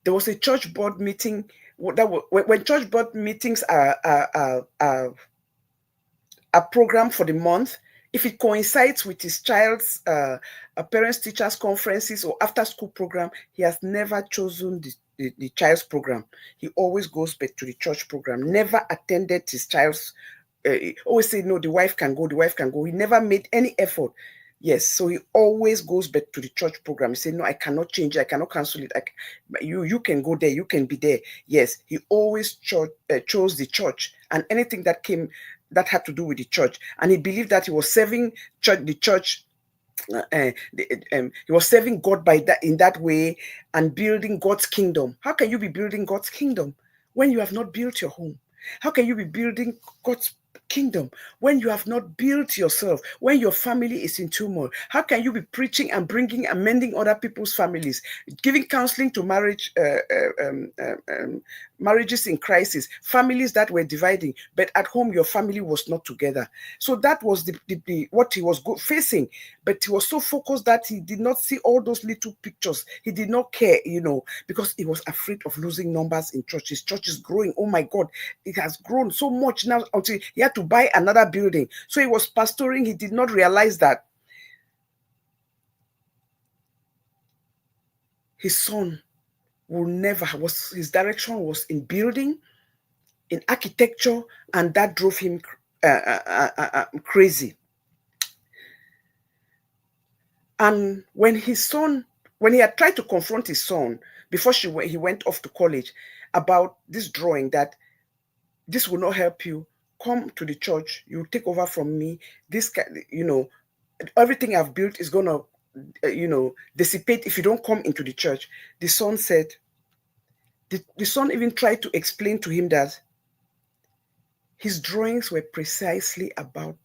S1: There was a church board meeting. When church board meetings are programmed for the month, if it coincides with his child's parents teachers conferences or after school program, he has never chosen the child's program. He always goes back to the church program. Never attended his child's. Always say, no, the wife can go. The wife can go. He never made any effort. Yes, so he always goes back to the church program. He said, no, I cannot change it. I cannot cancel it. You can go there. You can be there. Yes, he always chose the church, and anything that had to do with the church. And he believed that he was serving the church. He was serving God in that way, and building God's kingdom. How can you be building God's kingdom when you have not built your home? How can you be building God's kingdom when you have not built yourself, when your family is in turmoil? How can you be preaching and bringing and mending other people's families, giving counseling to marriages in crisis, families that were dividing, but at home your family was not together? So that was what he was facing. But he was so focused that he did not see all those little pictures. He did not care, because he was afraid of losing numbers in church. His church is growing. Oh my God, it has grown so much now until he had to buy another building. So he was pastoring. He did not realize that his son his direction was in building, in architecture, and that drove him crazy. And when he had tried to confront his son before he went off to college about this drawing, that this will not help you, come to the church, you take over from me, this, everything I've built is going to, dissipate if you don't come into the church. The son said, the son even tried to explain to him that his drawings were precisely about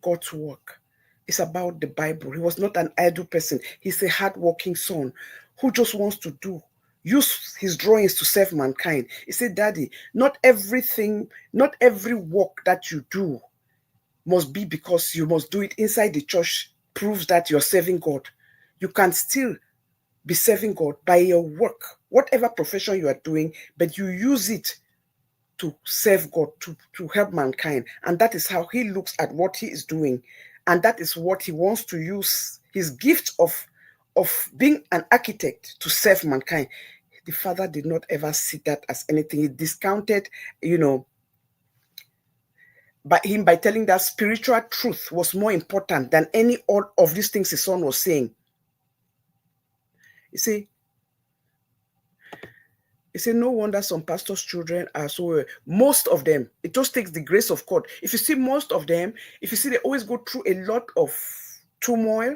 S1: God's work. It's about the Bible. He was not an idle person. He's a hardworking son who just wants to use his drawings to serve mankind. He said, Daddy, not every work that you do must be because you must do it inside the church proves that you're serving God. You can still be serving God by your work, whatever profession you are doing, but you use it to serve God, to help mankind. And that is how he looks at what he is doing. And that is what he wants to use his gift of being an architect to serve mankind. The father did not ever see that as anything. He discounted, by telling that spiritual truth was more important than any of these things his son was saying. You see, He said, no wonder some pastors' children are so, most of them, it just takes the grace of God. If you see most of them, if you see they always go through a lot of turmoil,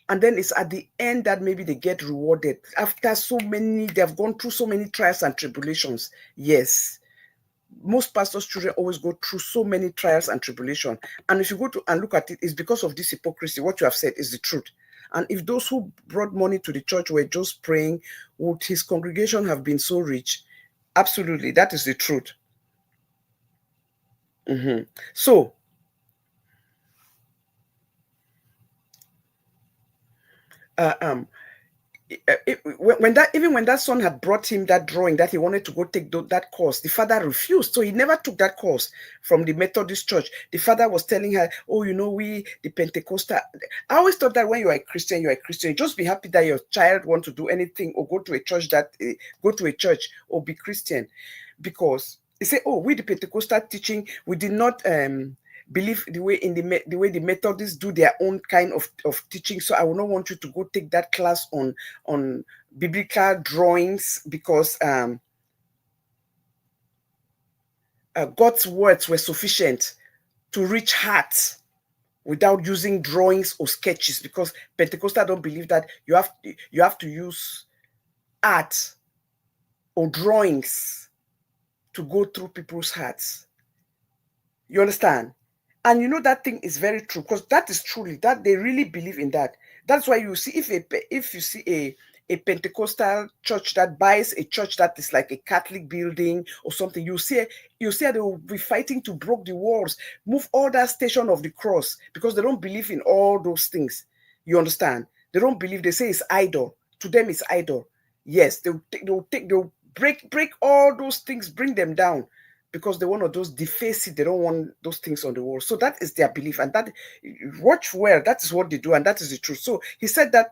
S1: and then it's at the end that maybe they get rewarded. After so many, they have gone through so many trials and tribulations. Yes, most pastors' children always go through so many trials and tribulation. And if you go to and look at it, it's because of this hypocrisy. What you have said is the truth. And if those who brought money to the church were just praying, would his congregation have been so rich? Absolutely, that is the truth. So, uh, um, when that son had brought him that drawing that he wanted to go take that course, the father refused. So he never took that course from the Methodist church. The father was telling her, oh, we, the Pentecostal. I always thought that when you are a Christian, you are a Christian. Just be happy that your child wants to do anything or go to a church or be Christian. Because they say, oh, we, the Pentecostal teaching, we did not believe the way the Methodists do their own kind of teaching. So I would not want you to go take that class on biblical drawings, because God's words were sufficient to reach hearts without using drawings or sketches, because Pentecostal don't believe that you have to use art or drawings to go through people's hearts. You understand? And that thing is very true, because that is truly that they really believe in that. That's why you see, if you see a Pentecostal church that buys a church that is like a Catholic building or something, you see they will be fighting to break the walls, move all that Station of the Cross, because they don't believe in all those things. You understand? They don't believe. They say it's idol. To them, it's idol. Yes, they'll break all those things, bring them down, because they want to those deface it. They don't want those things on the wall. So that is their belief, and that, watch well, that is what they do, and that is the truth. So he said the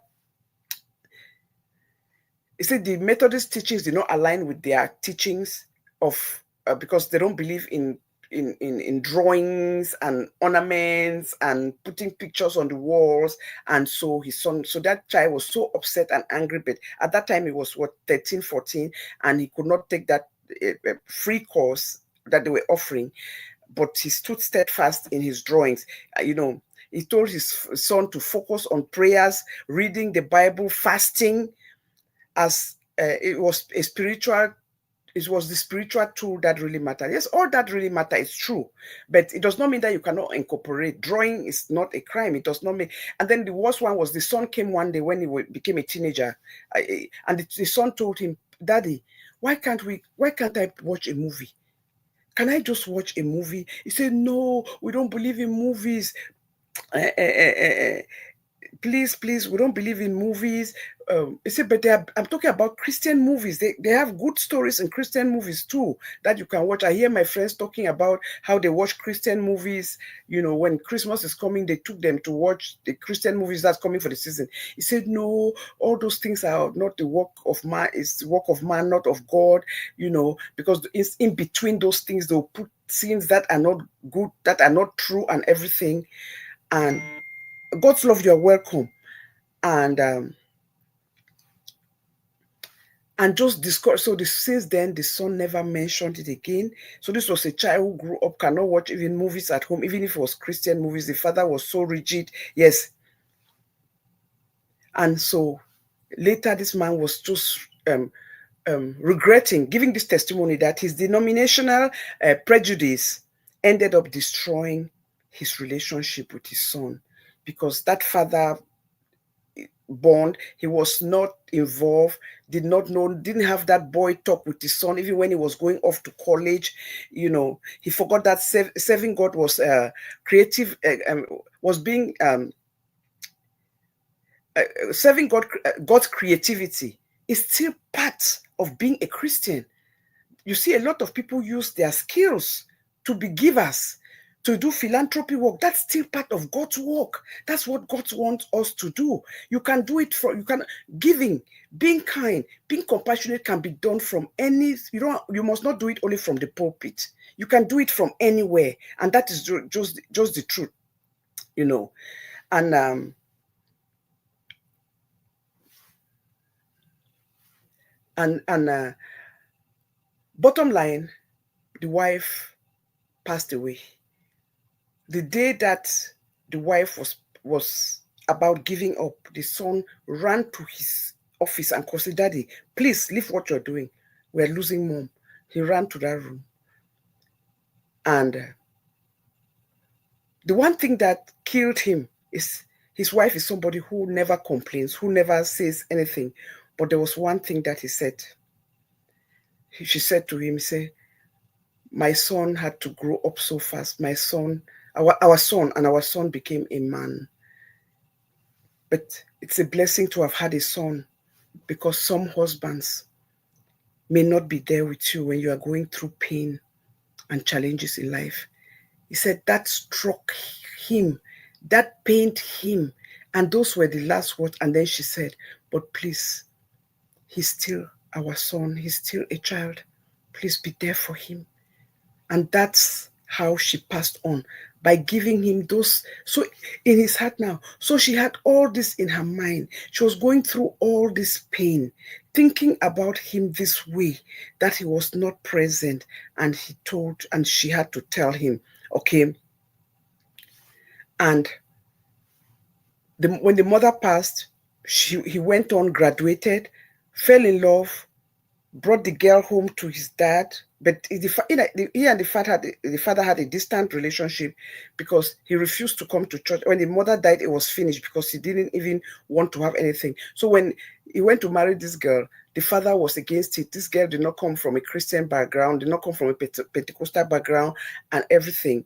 S1: Methodist teachings do not align with their teachings of because they don't believe in drawings and ornaments and putting pictures on the walls. And so his son, so that child was so upset and angry. But at that time he was 13, 14, and he could not take that free course that they were offering, but he stood steadfast in his drawings. He told his son to focus on prayers, reading the Bible, fasting, as it was the spiritual tool that really mattered. Yes, all that really matter is true, but it does not mean that you cannot incorporate. Drawing is not a crime. It does not mean. And then the worst one was the son came one day when he became a teenager, and the son told him, "Daddy, why can't I watch a movie? Can I just watch a movie?" He said, "No, we don't believe in movies. Please, we don't believe in movies." He said, but I'm talking about Christian movies. They have good stories in Christian movies too that you can watch. I hear my friends talking about how they watch Christian movies. When Christmas is coming, they took them to watch the Christian movies that's coming for the season. He said, no, all those things are not the work of man. It's the work of man, not of God. Because it's in between those things, they'll put scenes that are not good, that are not true, and everything. And God's love, you're welcome. And just discourage. So since then, the son never mentioned it again. So this was a child who grew up, cannot watch even movies at home, even if it was Christian movies. The father was so rigid. Yes. And so later, this man was just regretting, giving this testimony that his denominational prejudice ended up destroying his relationship with his son, because that father bond, he was not involved, did not know, didn't have that boy talk with his son, even when he was going off to college. He forgot that serving God was creative, was being serving God's creativity is still part of being a Christian. You see, a lot of people use their skills to be givers, to do philanthropy work. That's still part of God's work. That's what God wants us to do. You can do it giving, being kind, being compassionate can be done from any. You must not do it only from the pulpit. You can do it from anywhere, and that is just the truth, and and Bottom line, the wife passed away. The day that the wife was about giving up, the son ran to his office and called, "Daddy, please leave what you're doing. We're losing mom." He ran to that room. And the one thing that killed him is his wife is somebody who never complains, who never says anything. But there was one thing that he said. She said to him, say, "My son had to grow up so fast. My son, our son, and our son became a man. But it's a blessing to have had a son, because some husbands may not be there with you when you are going through pain and challenges in life." He said that struck him, that pained him. And those were the last words. And then she said, "But please, he's still our son. He's still a child. Please be there for him." And that's how she passed on, by giving him those. So in his heart now, so she had all this in her mind. She was going through all this pain, thinking about him this way, that he was not present. And she had to tell him, okay. And when the mother passed, he went on, graduated, fell in love, brought the girl home to his dad. But he and the father had a distant relationship, because he refused to come to church. When the mother died, it was finished, because he didn't even want to have anything. So when he went to marry this girl, the father was against it. This girl did not come from a Christian background, did not come from a Pentecostal background and everything.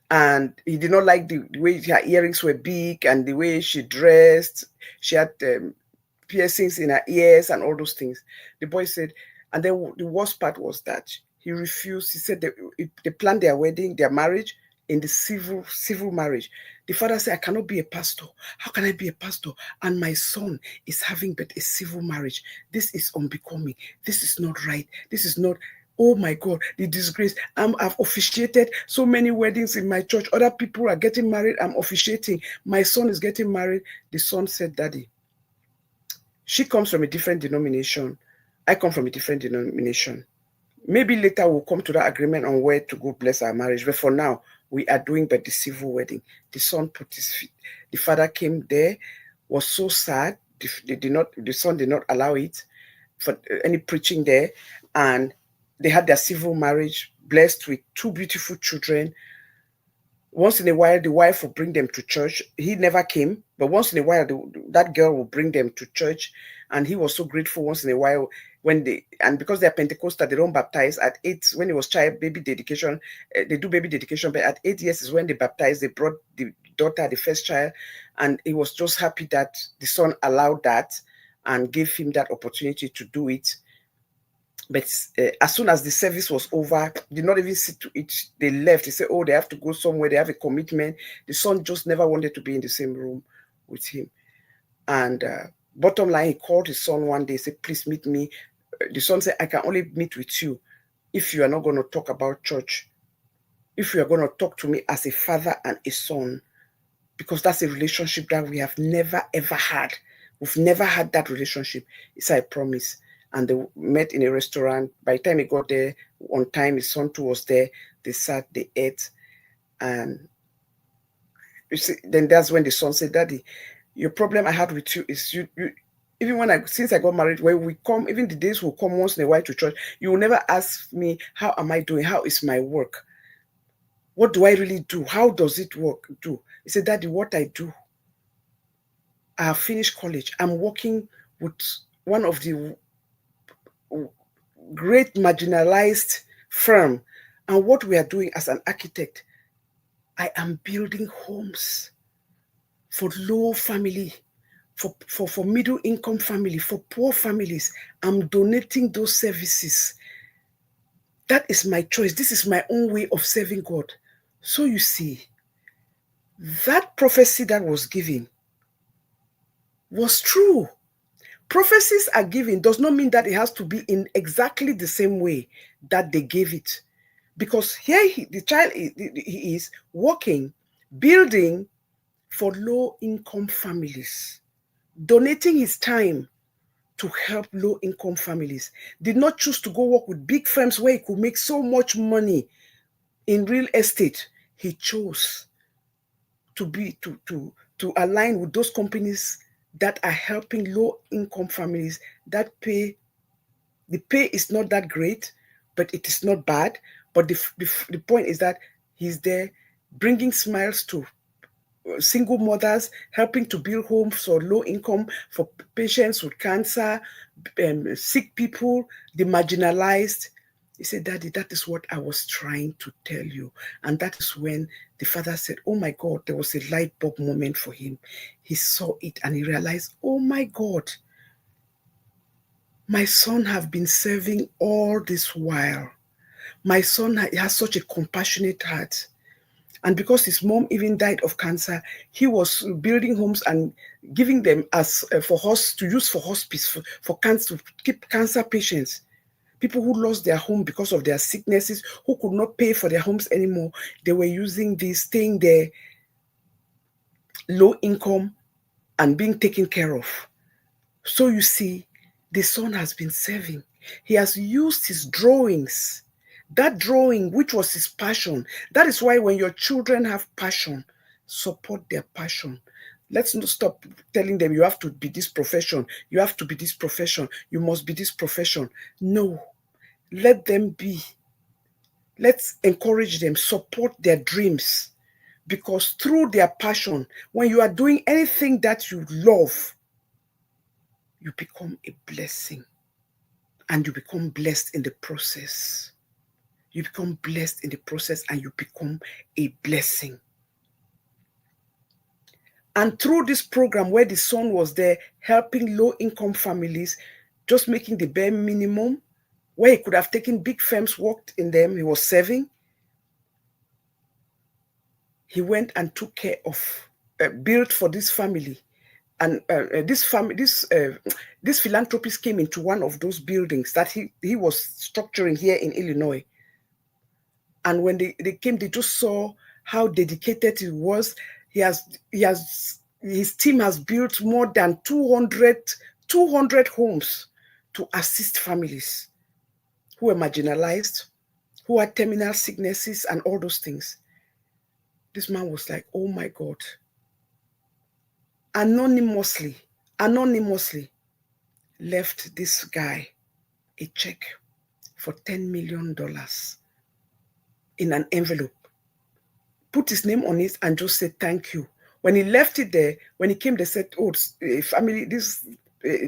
S1: And he did not like the way her earrings were big and the way she dressed. She had piercings in her ears and all those things. The boy said, and then the worst part was that he refused. He said they planned their wedding, their marriage, in the civil marriage. The father said, "I cannot be a pastor. How can I be a pastor? And my son is having but a civil marriage. This is unbecoming. This is not right. This is not." Oh my God, the disgrace. I've officiated so many weddings in my church. Other people are getting married. I'm officiating. My son is getting married. The son said, "Daddy, she comes from a different denomination. I come from a different denomination. Maybe later we'll come to that agreement on where to go bless our marriage. But for now, we are doing but the civil wedding." The son put his feet. The father came there, was so sad. The son did not allow it for any preaching there. And they had their civil marriage, blessed with 2 beautiful children. Once in a while, the wife will bring them to church. He never came, but once in a while, that girl will bring them to church. And he was so grateful once in a while and because they're Pentecostal, they don't baptize at 8. When it was baby dedication, they do baby dedication, but at 8 years is when they baptize. They brought the daughter, the first child, and he was just happy that the son allowed that and gave him that opportunity to do it. But as soon as the service was over, did not even sit to it. They left. They said, "Oh, they have to go somewhere. They have a commitment." The son just never wanted to be in the same room with him. And bottom line, he called his son one day, said, "Please meet me." The son said, "I can only meet with you if you are not going to talk about church. If you are going to talk to me as a father and a son, because that's a relationship that we have never, ever had. We've never had that relationship." He said, "I promise." And they met in a restaurant. By the time he got there on time, his son too was there. They sat, they ate. And you see, then that's when the son said, "Daddy, your problem I had with you is you even since I got married, when we come, even the days we'll come once in a while to church, you will never ask me, how am I doing? How is my work? What do I really do? How does it work?" He said, "Daddy, what I do, I have finished college. I'm working with one of the great marginalized firm. And what we are doing as an architect, I am building homes for low family, for middle income family, for poor families. I'm donating those services. That is my choice. This is my own way of serving God." So you see, that prophecy that was given was true. Prophecies are given does not mean that it has to be in exactly the same way that they gave it. Because here the child he is working, building for low income families, donating his time, to help low-income families. Did not choose to go work with big firms where he could make so much money in real estate. He chose to align with those companies that are helping low-income families that pay. The pay is not that great, but it is not bad. But the point is that he's there bringing smiles to single mothers, helping to build homes for low income, for patients with cancer, sick people, the marginalized. He said, Daddy, that is what I was trying to tell you. And that is when the father said, oh my God, there was a light bulb moment for him. He saw it and he realized, oh my God, my son have been serving all this while. My son has such a compassionate heart. And because his mom even died of cancer, he was building homes and giving them as to use for hospice, for cancer, to keep cancer patients. People who lost their home because of their sicknesses, who could not pay for their homes anymore, they were using this, staying there, low income, and being taken care of. So you see, the son has been serving. He has used his drawings, that drawing, which was his passion. That is why when your children have passion, support their passion. Let's not stop telling them you have to be this profession, you have to be this profession, you must be this profession. No, let them be. Let's encourage them, support their dreams. Because through their passion, when you are doing anything that you love, you become a blessing. And you become blessed in the process. You become blessed in the process and you become a blessing. And through this program where the son was there helping low-income families, just making the bare minimum, where he could have taken big firms, worked in them, he was serving. He went and took care of, built for this family. And this philanthropist came into one of those buildings that he was structuring here in Illinois. And when they came, they just saw how dedicated he was. His team has built more than 200 homes to assist families who are marginalized, who had terminal sicknesses and all those things. This man was like, oh my God. Anonymously left this guy a check for $10 million in an envelope, put his name on it and just said thank you. When he left it there, when he came, they said, oh, family,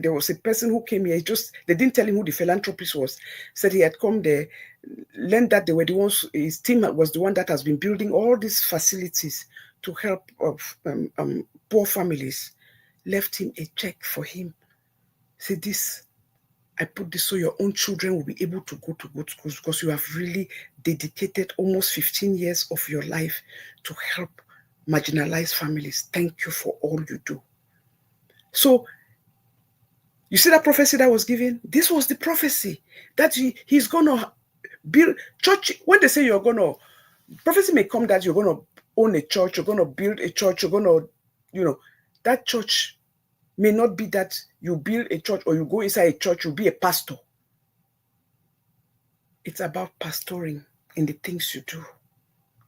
S1: there was a person who came here. They didn't tell him who the philanthropist was. Said he had come there, learned that they were the ones, his team was the one that has been building all these facilities to help poor families. Left him a check for him. Said, I put this so your own children will be able to go to good schools because you have really dedicated almost 15 years of your life to help marginalized families. Thank you for all you do. So, you see that prophecy that was given? This was the prophecy that he's going to build church. When they say you're going to, prophecy may come that you're going to own a church, you're going to build a church, you're going to, that church may not be that you build a church or you go inside a church, you'll be a pastor. It's about pastoring in the things you do,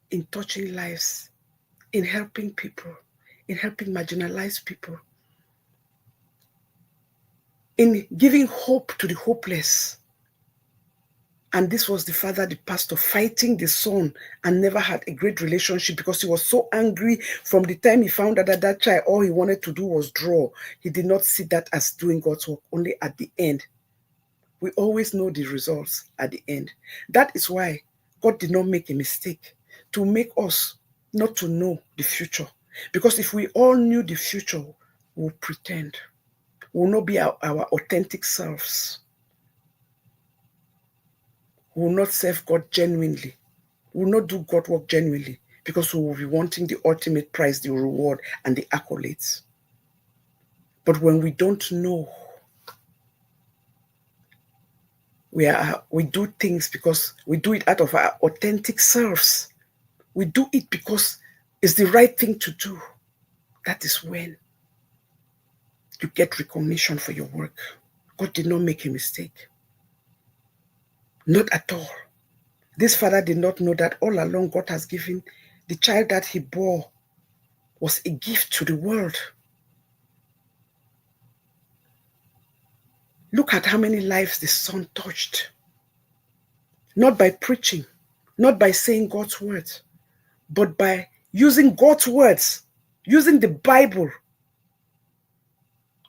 S1: in touching lives, in helping people, in helping marginalized people, in giving hope to the hopeless. And this was the father, the pastor, fighting the son and never had a great relationship because he was so angry from the time he found out that child, all he wanted to do was draw. He did not see that as doing God's work, only at the end. We always know the results at the end. That is why God did not make a mistake to make us not to know the future. Because if we all knew the future, we'll pretend. We'll not be our authentic selves. We will not serve God genuinely. We will not do God work genuinely because we will be wanting the ultimate prize, the reward, and the accolades. But when we don't know, we do things because we do it out of our authentic selves. We do it because it's the right thing to do. That is when you get recognition for your work. God did not make a mistake. Not at all. This father did not know that all along God has given the child that he bore was a gift to the world. Look at how many lives the son touched. Not by preaching, not by saying God's words, but by using God's words, using the Bible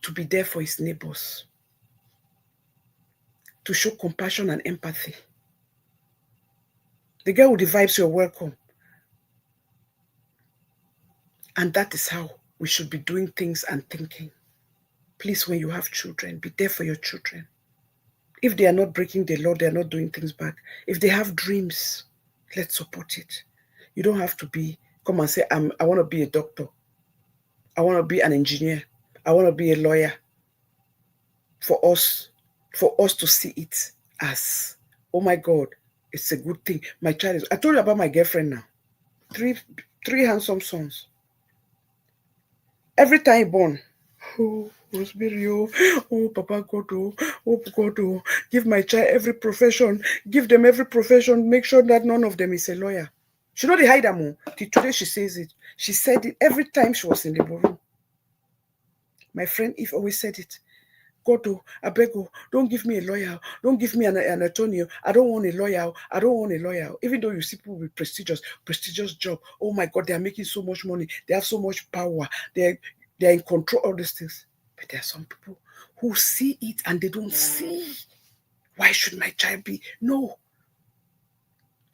S1: to be there for his neighbors, to show compassion and empathy. The girl with the vibes, you're welcome. And that is how we should be doing things and thinking. Please, when you have children, be there for your children. If they are not breaking the law, they are not doing things bad. If they have dreams, let's support it. You don't have to come and say, I want to be a doctor. I want to be an engineer. I want to be a lawyer. For us to see it as, oh my God, it's a good thing. My child is, I told you about my girlfriend now. Three handsome sons. Every time born, oh, Rosemary, oh, Papa God, oh, God, give my child every profession. Give them every profession. Make sure that none of them is a lawyer. She know they hide them. Today she says it. She said it every time she was in the room. My friend Eve always said it. God, I beg you, don't give me a lawyer. Don't give me an attorney. I don't want a lawyer. I don't want a lawyer. Even though you see people with prestigious job. Oh my God, they are making so much money. They have so much power. They're in control of these things. But there are some people who see it and they don't see. Why should my child be? No.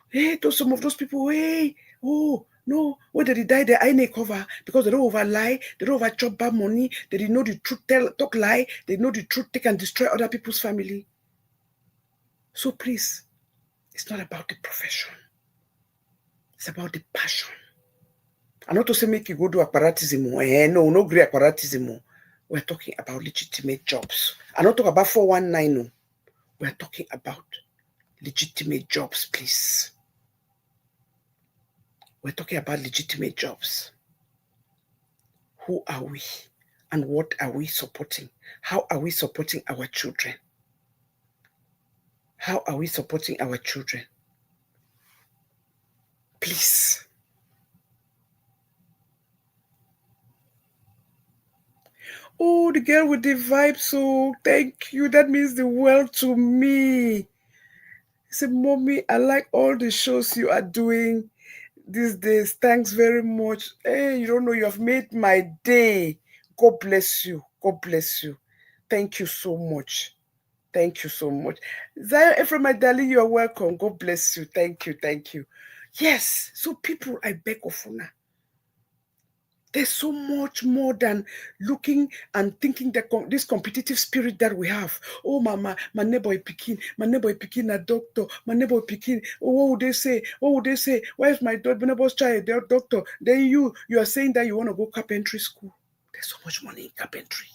S1: Hey, some of those people, hey, oh, no, whether they die, their eye cover because they don't over lie, they don't over chop bad money, they didn't know the truth, talk lie, they know the truth, they can destroy other people's family. So please, it's not about the profession. It's about the passion. I'm not to say make you go do apparatism. No great apparatism. We're talking about legitimate jobs. I'm not talking about 419. No. We're talking about legitimate jobs, please. We're talking about legitimate jobs. Who are we? And what are we supporting? How are we supporting our children? How are we supporting our children? Please. Oh, the girl with the vibe, so thank you. That means the world to me. He said, Mommy, I like all the shows you are doing these days. Thanks very much. Hey, you don't know, you have made my day. God bless you. God bless you. Thank you so much. Thank you so much. Zion Ephraim, my darling, you are welcome. God bless you. Thank you. Thank you. Yes. So people, I beg of you now. There's so much more than looking and thinking that this competitive spirit that we have. Oh, mama, my neighbor is picking, a doctor, my neighbor is picking. Oh, what would they say? What would they say? Why is my neighbor's child, their doctor? Then you are saying that you want to go carpentry school. There's so much money in carpentry.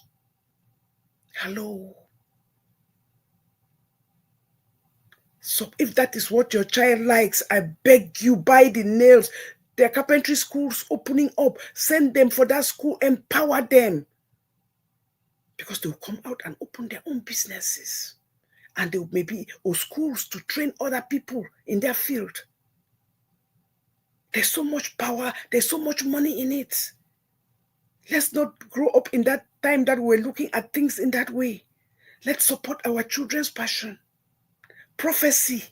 S1: Hello. So if that is what your child likes, I beg you, buy the nails. There are carpentry schools opening up. Send them for that school. Empower them. Because they will come out and open their own businesses. And they will maybe, or schools to train other people in their field. There's so much power. There's so much money in it. Let's not grow up in that time that we're looking at things in that way. Let's support our children's passion. Prophecy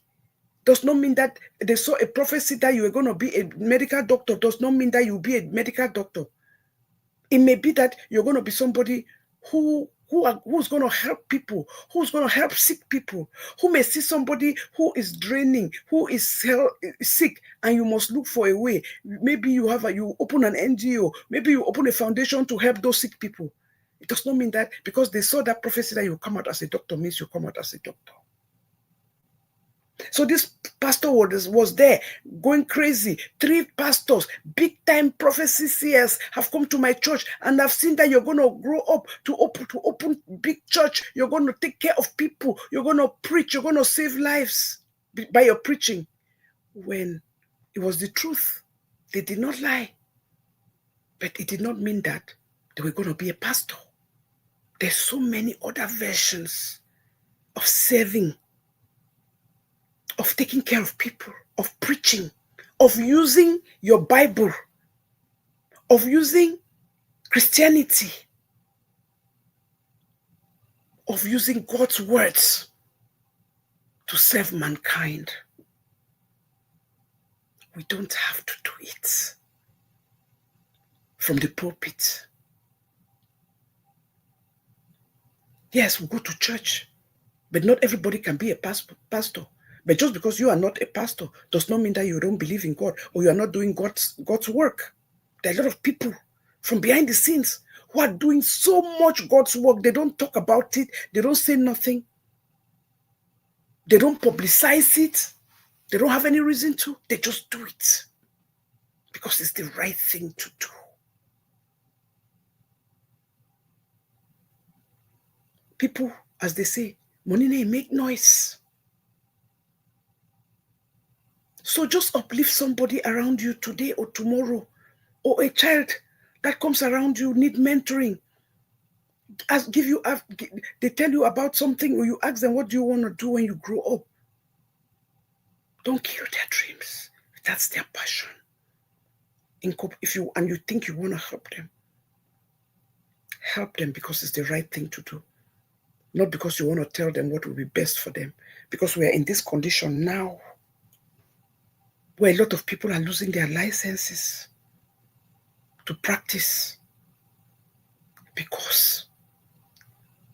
S1: does not mean that they saw a prophecy that you are going to be a medical doctor. Does not mean that you'll be a medical doctor. It may be that you're going to be somebody who's going to help people, who's going to help sick people, who may see somebody who is draining, who is sick, and you must look for a way. Maybe you open an NGO, maybe you open a foundation to help those sick people. It does not mean that because they saw that prophecy that you come out as a doctor means you come out as a doctor. So this pastor was there going crazy. 3 pastors, big time prophecy seers have come to my church, and I've seen that you're going to grow up to open big church. You're going to take care of people. You're going to preach. You're going to save lives by your preaching. When it was the truth, they did not lie. But it did not mean that they were going to be a pastor. There's so many other versions of serving, of taking care of people, of preaching, of using your Bible, of using Christianity, of using God's words to serve mankind. We don't have to do it from the pulpit. Yes, we go to church, but not everybody can be a pastor. But just because you are not a pastor does not mean that you don't believe in God or you are not doing God's work. There are a lot of people from behind the scenes who are doing so much God's work. They don't talk about it. They don't say nothing. They don't publicize it. They don't have any reason to. They just do it because it's the right thing to do. People, as they say, money make noise. So just uplift somebody around you today or tomorrow, or a child that comes around you need mentoring. They tell you about something, or you ask them, what do you want to do when you grow up? Don't kill their dreams. That's their passion. If you think you want to help them because it's the right thing to do. Not because you want to tell them what will be best for them. Because we are in this condition now where a lot of people are losing their licenses to practice because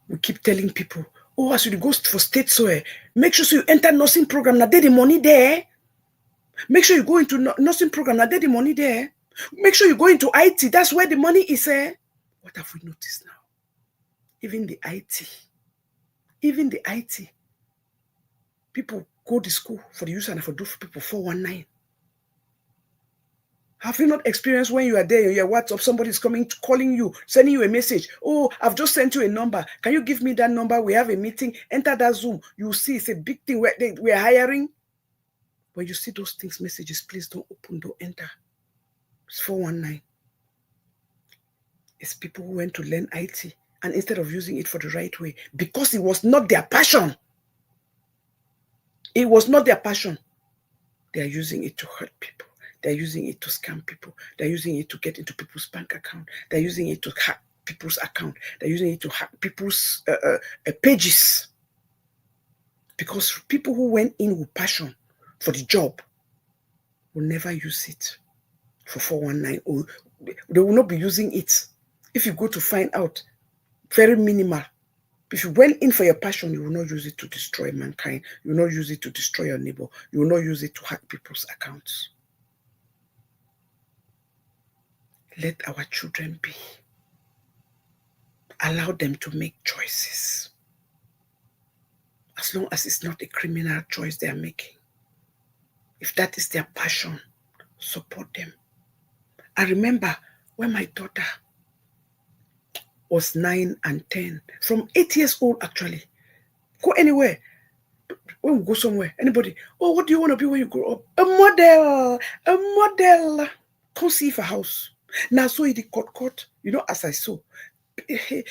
S1: we keep telling people, oh, as you go for state soil, make sure you enter nursing program. Now there the money there. Make sure you go into nursing program. Now there the money there. Make sure you go into IT. That's where the money is. What have we noticed now? Even the IT. People go to school for the use and for do for people 419. Have you not experienced when you are there, your WhatsApp, somebody's calling you, sending you a message? Oh, I've just sent you a number. Can you give me that number? We have a meeting. Enter that Zoom. You see, it's a big thing. We're hiring. When you see those things, messages, please don't open, don't enter. It's 419. It's people who went to learn IT, and instead of using it for the right way, because it was not their passion. It was not their passion. They are using it to hurt people. They're using it to scam people. They're using it to get into people's bank account. They're using it to hack people's account. They're using it to hack people's pages. Because people who went in with passion for the job will never use it for 419. Or they will not be using it. If you go to find out, very minimal. If you went in for your passion, you will not use it to destroy mankind. You will not use it to destroy your neighbor. You will not use it to hack people's accounts. Let our children be. Allow them to make choices. As long as it's not a criminal choice they are making. If that is their passion, support them. I remember when my daughter was 9 and 10, from 8 years old actually, go anywhere. When we go somewhere, anybody, oh, what do you want to be when you grow up? A model. Come see for house. Now, so it cut, as I saw. I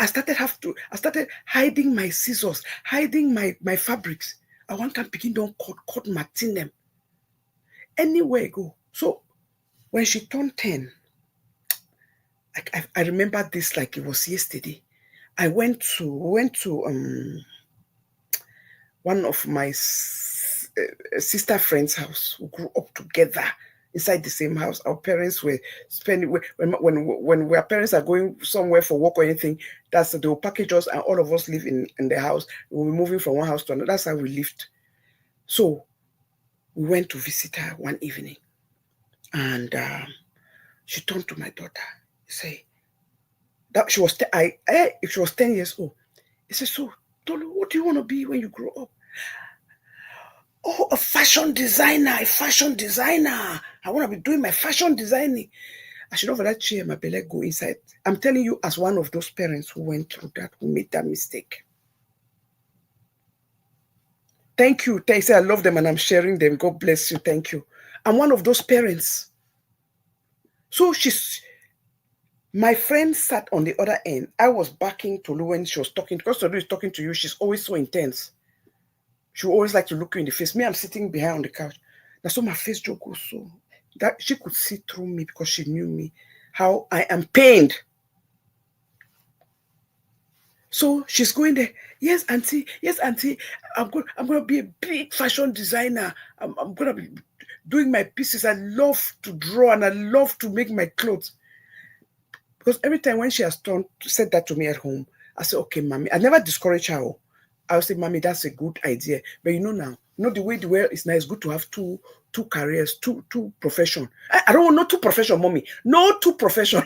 S1: started hiding my scissors, hiding my fabrics. I want to begin to cut Martin them. Anywhere I go. So when she turned 10, I remember this like it was yesterday. I went to one of my sister friends' house who grew up together inside the same house. Our parents were spending when our parents are going somewhere for work or anything. They will package us and all of us live in the house. We'll be moving from one house to another. That's how we lived. So we went to visit her one evening, and she turned to my daughter. Say that she was if she was 10 years old. He said, "So, Tolu, what do you want to be when you grow up?" Oh, a fashion designer. I want to be doing my fashion designing. I should over that chair, my belly go inside. I'm telling you, as one of those parents who went through that, who made that mistake. Thank you. They say I love them and I'm sharing them. God bless you. Thank you. I'm one of those parents. So My friend sat on the other end. I was backing Tolu when she was talking. Because Tolu is talking to you, she's always so intense. She always like to look you in the face. Me, I'm sitting behind on the couch. Now, so my face just goes so that she could see through me because she knew me, how I am pained. So she's going there. Yes, auntie. Yes, auntie. I'm going to be a big fashion designer. I'm going to be doing my pieces. I love to draw and I love to make my clothes. Because every time when she has said that to me at home, I say, okay, mommy. I never discourage her. I'll say, mommy, that's a good idea. But you know now, the way the world is now, it's good to have two careers, two profession. I don't want no two profession, mommy. No two profession.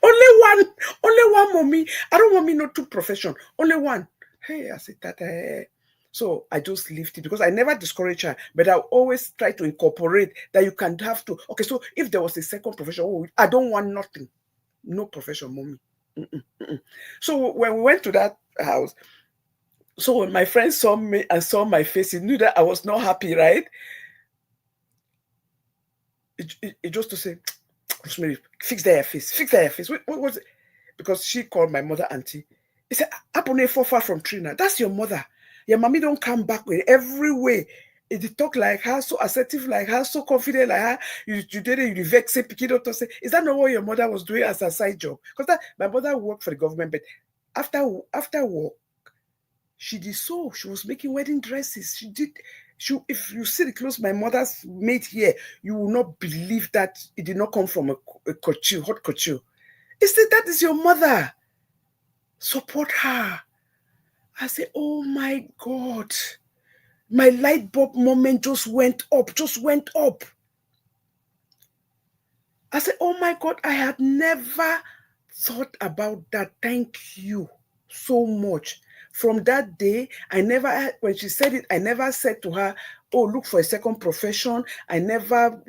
S1: only one, mommy. I don't want me no two profession. Only one. Hey, I said that. So I just left it because I never discourage her, but I always try to incorporate that you can have to. Okay, so if there was a second profession, I don't want nothing. No profession, mommy. Mm-mm. So when we went to that house, so when my friend saw me and saw my face, he knew that I was not happy, right? It just to say, Rosemary, fix that your face. What was it? Because she called my mother auntie. He said, Apone for far from Trina. That's your mother. Your mommy don't come back with every way. It talk like her, so assertive like her, so confident like her. You did it, you vex it, pick it up to say, is that not what your mother was doing as a side job? Because my mother worked for the government, but after work, she did so. She was making wedding dresses. If you see the clothes my mother's made here, you will not believe that it did not come from a couture, hot couture. He said, that is your mother. Support her. I said, oh my God. My light bulb moment just went up. I said, oh my God, I had never thought about that. Thank you so much. From that day, when she said it, I never said to her, oh, look for a second profession. I never,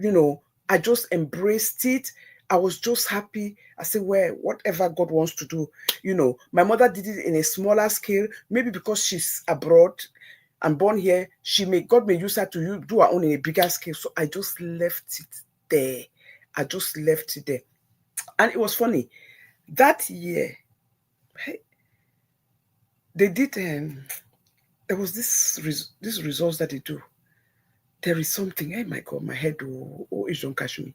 S1: I just embraced it. I was just happy. I said, well, whatever God wants to do, my mother did it in a smaller scale, maybe because she's abroad and born here. God may use her to do her own in a bigger scale. So I just left it there. And it was funny. That year, they did, there was this results that they do. There is something, hey my God, my head, it don't catch me.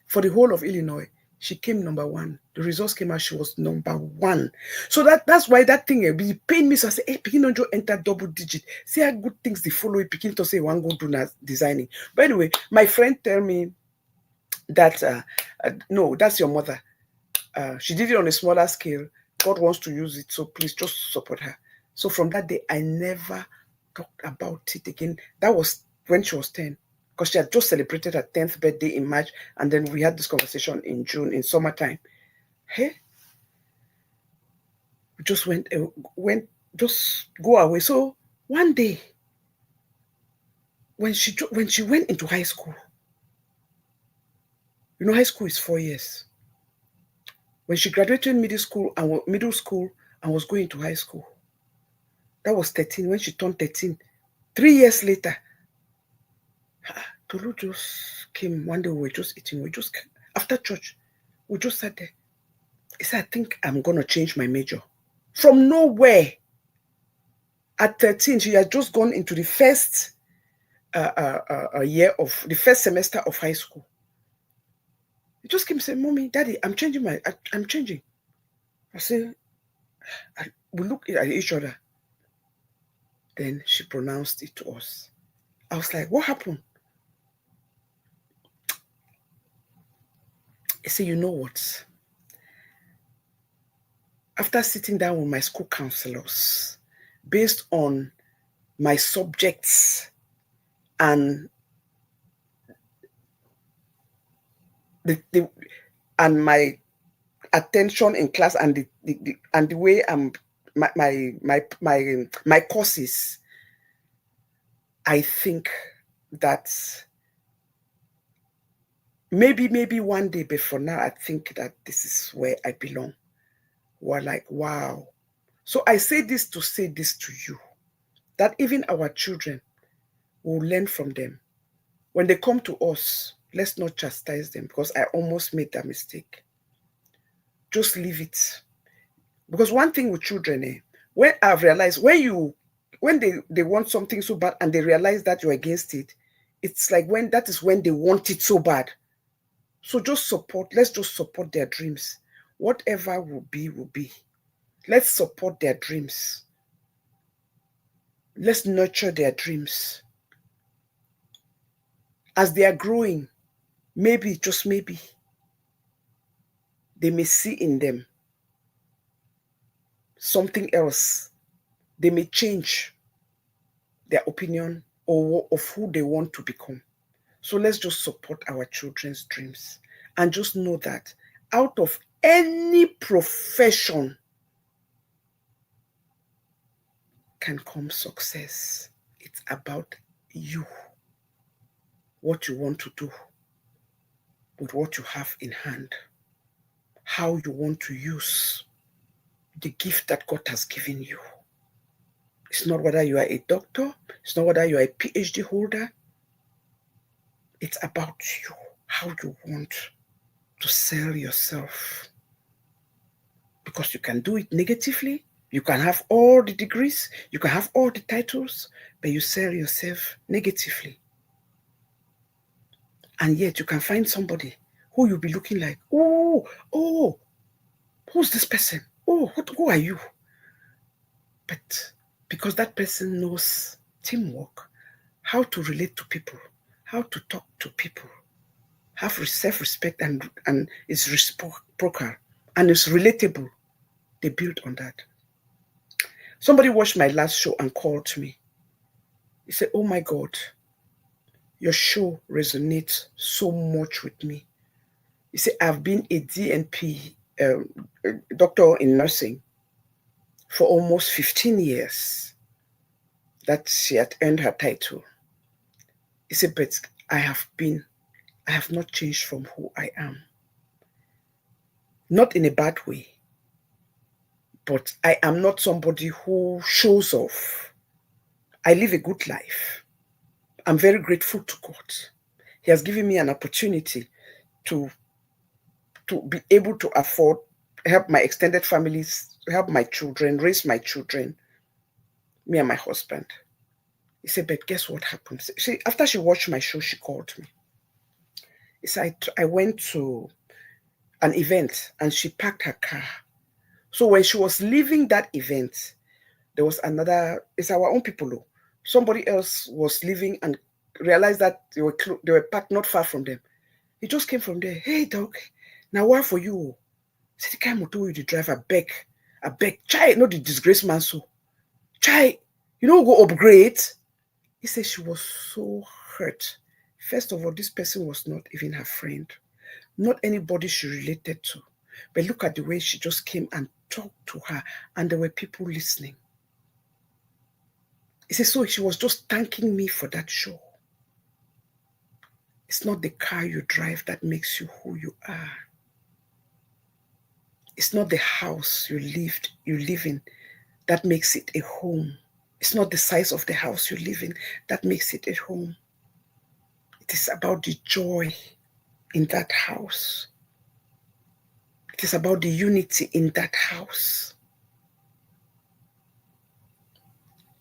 S1: For the whole of Illinois, she came number one. The results came out, she was number one. So that's why that thing, it pained me. So I said, hey, Pikin don't enter double digit. See how good things they follow it. Pikin to say one go do designing. But anyway, my friend tell me that, no, that's your mother. She did it on a smaller scale. God wants to use it, so please just support her. So from that day, I never talked about it again. That was when she was 10, because she had just celebrated her 10th birthday in March, and then we had this conversation in June, in summertime. Hey, we just went, just go away. So one day, when she went into high school, high school is 4 years. When she graduated middle school and was going to high school, that was 13. When she turned 13, 3 years later, Tolu just came one day. We were just eating. After church, we just sat there. He said, I think I'm going to change my major. From nowhere. At 13, she had just gone into the first the first semester of high school. He just came and said, Mommy, Daddy, I'm changing. I said, we looked at each other. Then she pronounced it to us. I was like, what happened? He said, you know what? After sitting down with my school counselors, based on my subjects and and my attention in class and the way my courses, I think that maybe one day, but for now, I think that this is where I belong. We're like, wow. So I say this to you, that even our children will learn from them. When they come to us, Let's not chastise them, because I almost made that mistake. Just leave it. Because one thing with children, when I've realized, when they want something so bad and they realize that you're against it, it's like that is when they want it so bad. So let's just support their dreams. Whatever will be, will be. Let's support their dreams. Let's nurture their dreams. As they are growing, maybe, just maybe, they may see in them something else. They may change their opinion of who they want to become. So let's just support our children's dreams and just know that out of any profession can come success. It's about you, what you want to do with what you have in hand, how you want to use the gift that God has given you. It's not whether you are a doctor, it's not whether you are a PhD holder. It's about you, how you want to sell yourself. Because you can do it negatively, you can have all the degrees, you can have all the titles, but you sell yourself negatively. And yet you can find somebody who you'll be looking like, oh, who's this person? Oh, who are you? But because that person knows teamwork, how to relate to people, how to talk to people, have self-respect and is reciprocal and is relatable, they build on that. Somebody watched my last show and called me. He said, oh my God, your show resonates so much with me. He said, I've been a DNP doctor in nursing for almost 15 years that she had earned her title. He said, but I have not changed from who I am. Not in a bad way, but I am not somebody who shows off. I live a good life. I'm very grateful to God. He has given me an opportunity to be able to afford, help my extended families, help my children, raise my children, me and my husband. He said, but guess what happened? After she watched my show, she called me. He said, I went to an event and she parked her car. So when she was leaving that event, there was another, it's our own people, though. Somebody else was leaving and realized that they were parked not far from them. He just came from there. Hey, dog, now what for you? He said, the kind of you the driver, I beg, chai, not the disgrace man, so chai, you know, go upgrade. He said she was so hurt. First of all, this person was not even her friend, not anybody she related to. But look at the way she just came and talked to her, and there were people listening. He said, so she was just thanking me for that show. It's not the car you drive that makes you who you are. It's not the house you live in that makes it a home. It's not the size of the house you live in that makes it a home. It is about the joy in that house. It is about the unity in that house.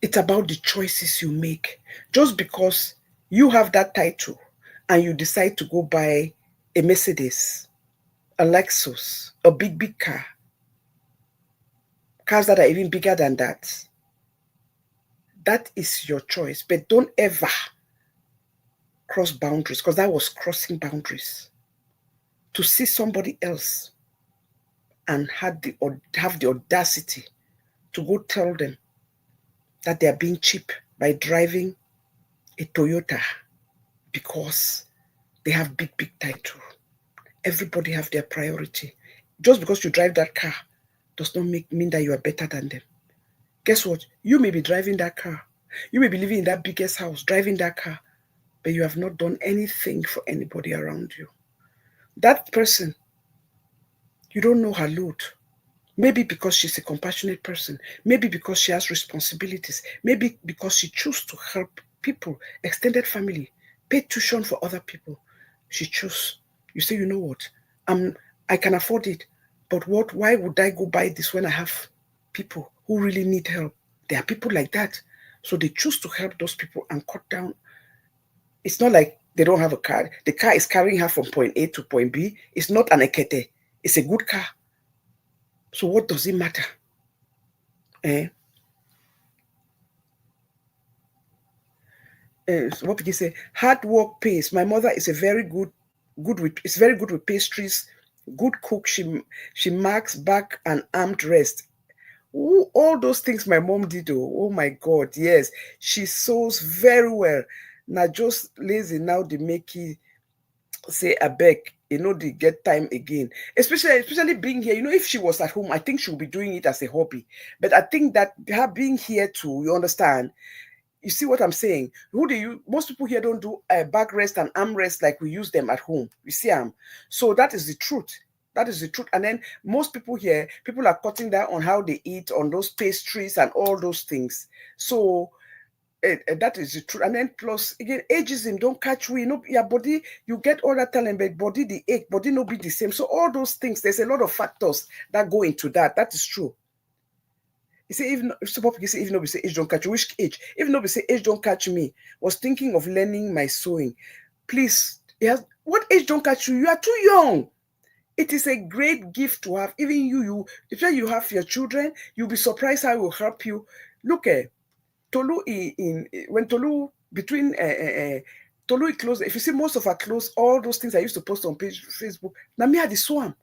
S1: It's about the choices you make. Just because you have that title and you decide to go buy a Mercedes, a Lexus, a big car, cars that are even bigger than that, that is your choice. But don't ever cross boundaries, because that was crossing boundaries. To see somebody else and have the audacity to go tell them that they are being cheap by driving a Toyota because they have big title. Everybody have their priority. Just because you drive that car does not mean that you are better than them. Guess what? You may be driving that car. You may be living in that biggest house, driving that car, but you have not done anything for anybody around you. That person, you don't know her load. Maybe because she's a compassionate person. Maybe because she has responsibilities. Maybe because she chooses to help people, extended family, pay tuition for other people. She chose. You say, you know what? I can afford it, but what? Why would I go buy this when I have people who really need help? There are people like that, so they choose to help those people and cut down. It's not like they don't have a car. The car is carrying her from point A to point B. It's not an ekete. It's a good car. So what does it matter? Eh? What did you say? Hard work pays. My mother is very good with pastries, good cook. She marks back and armed rest. Ooh, all those things my mom did. Oh my God, yes, she sews very well. Now just lazy now they make it say a beg. They get time again. Especially being here. If she was at home, I think she would be doing it as a hobby. But I think that her being here too, you understand, you see what I'm saying? Most people here don't do a back rest and arm rest like we use them at home. You see, so that is the truth. That is the truth. And then most people here, people are cutting down on how they eat, on those pastries and all those things. So that is the truth. And then plus again, ageism don't catch you. Your body, you get all that talent, but body the ache, body no be the same. So all those things, there's a lot of factors that go into that. That is true. You say even if say age don't catch you, which age? Even though we say age don't catch me, was thinking of learning my sewing. Please, what age don't catch you? You are too young. It is a great gift to have. Even if you have your children, you'll be surprised how it will help you. Look at Tolu when Tolu between Tolu clothes. If you see most of her clothes, all those things I used to post on Facebook, now me had the swam.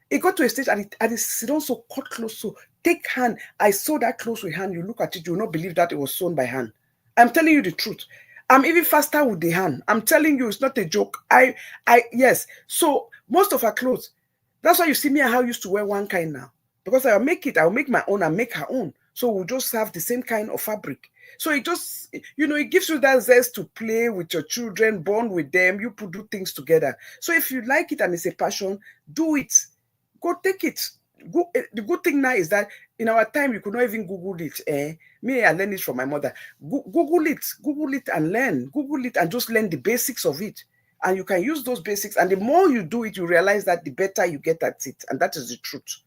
S1: It got to a stage and it sit on so cut close. So take hand. I saw that close with hand. You look at it, you will not believe that it was sewn by hand. I'm telling you the truth. I'm even faster with the hand. I'm telling you, it's not a joke. Yes. So most of her clothes, that's why you see me and how I used to wear one kind now. Because I'll make my own and make her own. So we'll just have the same kind of fabric. So it just, it gives you that zest to play with your children, bond with them. You put do things together. So if you like it and it's a passion, do it. Go take it. The good thing now is that in our time, you could not even Google it. Me, I learned it from my mother. Google it and learn. Google it and just learn the basics of it. And you can use those basics. And the more you do it, you realize that the better you get at it. And that is the truth.